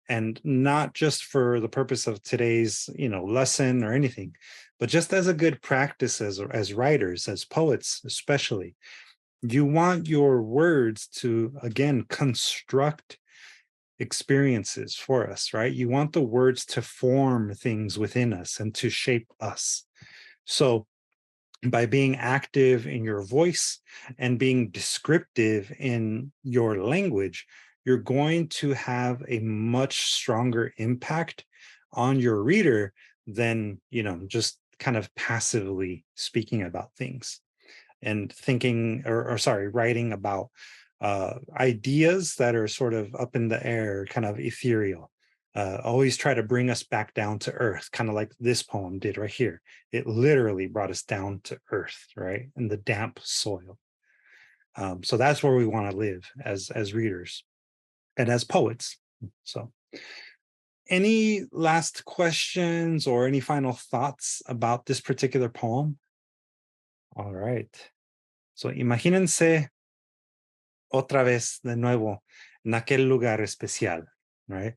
And not just for the purpose of today's, lesson or anything, but just as a good practice as writers, as poets, especially. You want your words to, again, construct experiences for us, right? You want the words to form things within us and to shape us. So by being active in your voice and being descriptive in your language, you're going to have a much stronger impact on your reader than, just kind of passively speaking about things and thinking writing about ideas that are sort of up in the air, kind of ethereal. Always try to bring us back down to earth, kind of like this poem did right here. It literally brought us down to earth, right? In the damp soil. So that's where we want to live as readers and as poets. So any last questions or any final thoughts about this particular poem? All right. So imagínense otra vez de nuevo en aquel lugar especial, right?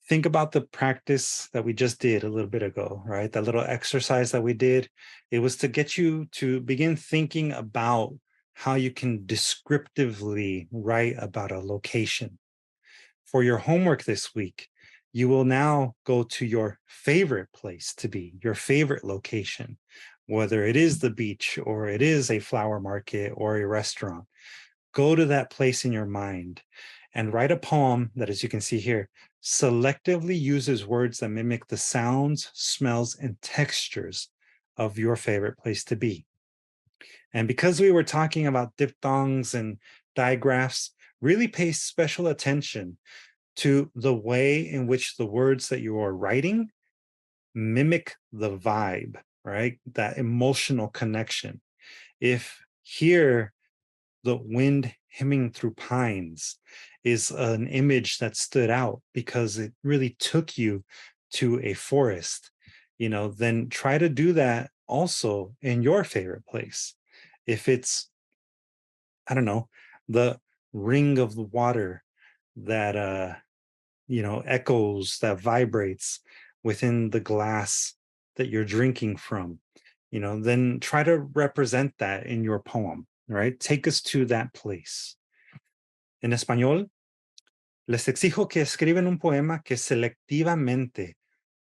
Think about the practice that we just did a little bit ago, right? That little exercise that we did. It was to get you to begin thinking about how you can descriptively write about a location. For your homework this week, you will now go to your favorite place to be, your favorite location, whether it is the beach or it is a flower market or a restaurant. Go to that place in your mind and write a poem that, as you can see here, selectively uses words that mimic the sounds, smells, and textures of your favorite place to be. And because we were talking about diphthongs and digraphs, really pay special attention to the way in which the words that you are writing mimic the vibe, right? That emotional connection. If here, the wind hymning through pines is an image that stood out because it really took you to a forest, then try to do that also in your favorite place. If it's, I don't know, the ring of the water that, echoes, that vibrates within the glass that you're drinking from, then try to represent that in your poem, right? Take us to that place. En español, Les exijo que escriban un poema que selectivamente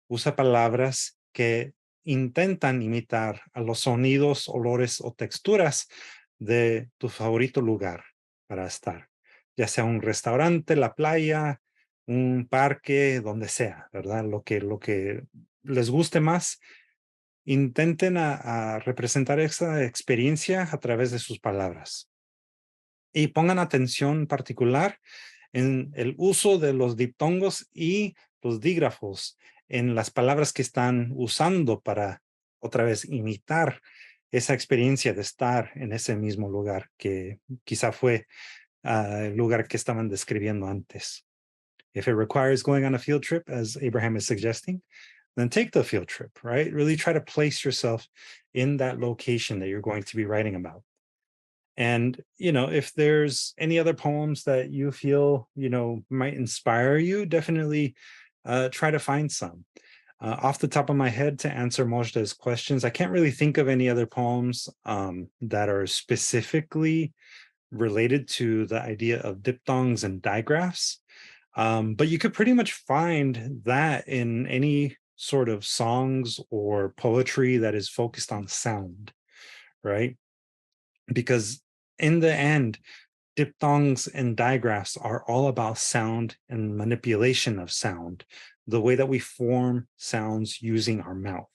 usa palabras que intentan imitar a los sonidos, olores o texturas de tu favorito lugar para estar, ya sea un restaurante, la playa, un parque, donde sea, ¿verdad? Lo que les guste más, intenten a representar esa experiencia a través de sus palabras. Y pongan atención particular en el uso de los diptongos y los dígrafos en las palabras que están usando para otra vez imitar esa experiencia de estar en ese mismo lugar que quizá fue el lugar que estaban describiendo antes. If it requires going on a field trip, as Abraham is suggesting, then take the field trip, right? Really try to place yourself in that location that you're going to be writing about. And, if there's any other poems that you feel, might inspire you, definitely try to find some. Off the top of my head, to answer Mojda's questions, I can't really think of any other poems that are specifically related to the idea of dipthongs and digraphs. But you could pretty much find that in any sort of songs or poetry that is focused on sound, right? Because in the end, dipthongs and digraphs are all about sound and manipulation of sound, the way that we form sounds using our mouth.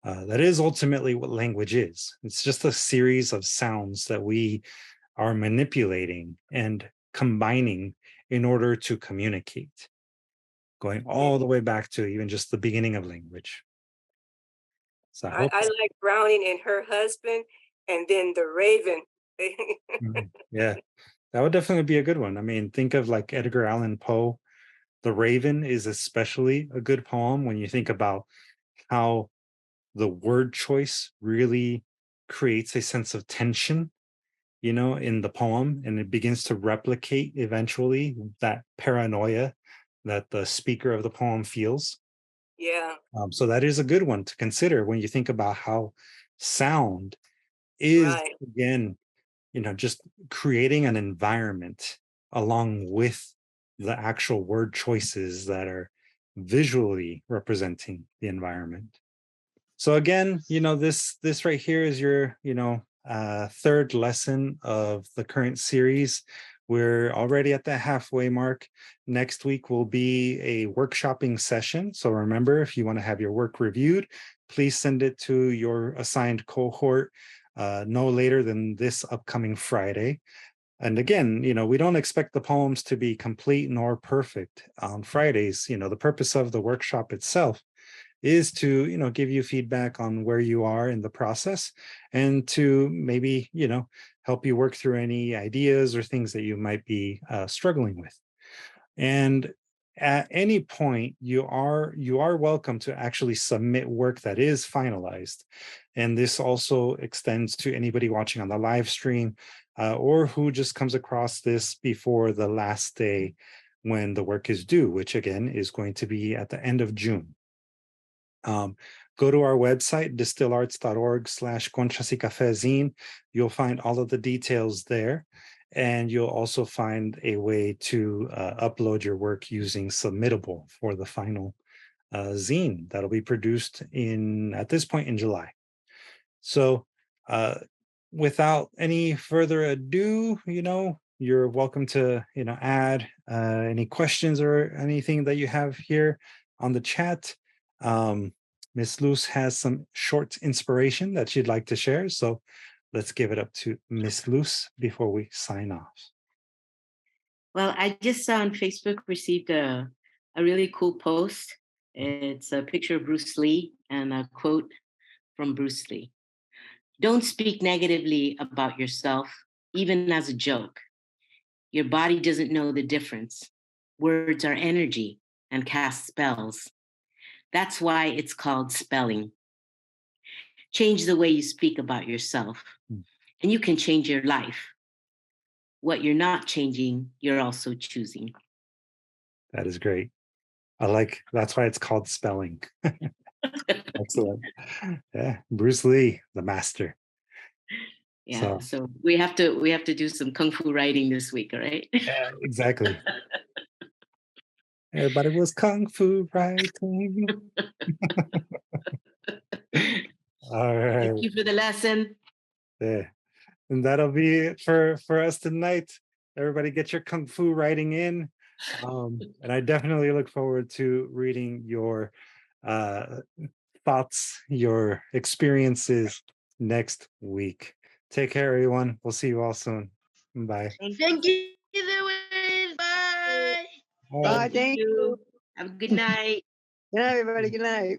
That is ultimately what language is. It's just a series of sounds that we are manipulating and combining in order to communicate, going all the way back to even just the beginning of language. So I like Browning and Her Husband, and then The Raven. Yeah, that would definitely be a good one. I mean, think of like Edgar Allan Poe. The Raven is especially a good poem when you think about how the word choice really creates a sense of tension, in the poem, and it begins to replicate eventually that paranoia that the speaker of the poem feels. Yeah. So that is a good one to consider when you think about how sound is, Right. again, just creating an environment along with the actual word choices that are visually representing the environment. So again, this right here is your, third lesson of the current series. We're already at the halfway mark. Next week will be a workshopping session. So remember, if you want to have your work reviewed, please send it to your assigned cohort no later than this upcoming Friday. And again, we don't expect the poems to be complete nor perfect on Fridays. The purpose of the workshop itself is to, give you feedback on where you are in the process and to maybe, help you work through any ideas or things that you might be struggling with. And at any point, you are welcome to actually submit work that is finalized. And this also extends to anybody watching on the live stream or who just comes across this before the last day when the work is due, which again is going to be at the end of June. Go to our website, distillarts.org/Conchas y Café zine. You'll find all of the details there. And you'll also find a way to upload your work using Submittable for the final zine that'll be produced at this point in July. So without any further ado, you're welcome to, add any questions or anything that you have here on the chat. Miss Luz has some short inspiration that she'd like to share. So let's give it up to Miss Luz before we sign off. Well, I just on Facebook received a really cool post. It's a picture of Bruce Lee and a quote from Bruce Lee. Don't speak negatively about yourself, even as a joke. Your body doesn't know the difference. Words are energy and cast spells. That's why it's called spelling. Change the way you speak about yourself, and you can change your life. What you're not changing, you're also choosing. That is great. That's why it's called spelling. Excellent. Yeah, Bruce Lee, the master. Yeah, so we have to do some kung fu writing this week, all right? Yeah, exactly. Everybody was kung fu writing. All right. Thank you for the lesson. Yeah. And that'll be it for us tonight. Everybody get your kung fu writing in. And I definitely look forward to reading your thoughts, your experiences next week. Take care, everyone. We'll see you all soon. Bye. Thank you, Luis. Bye. Bye. Thank you. Have a good night. Good night, everybody. Good night.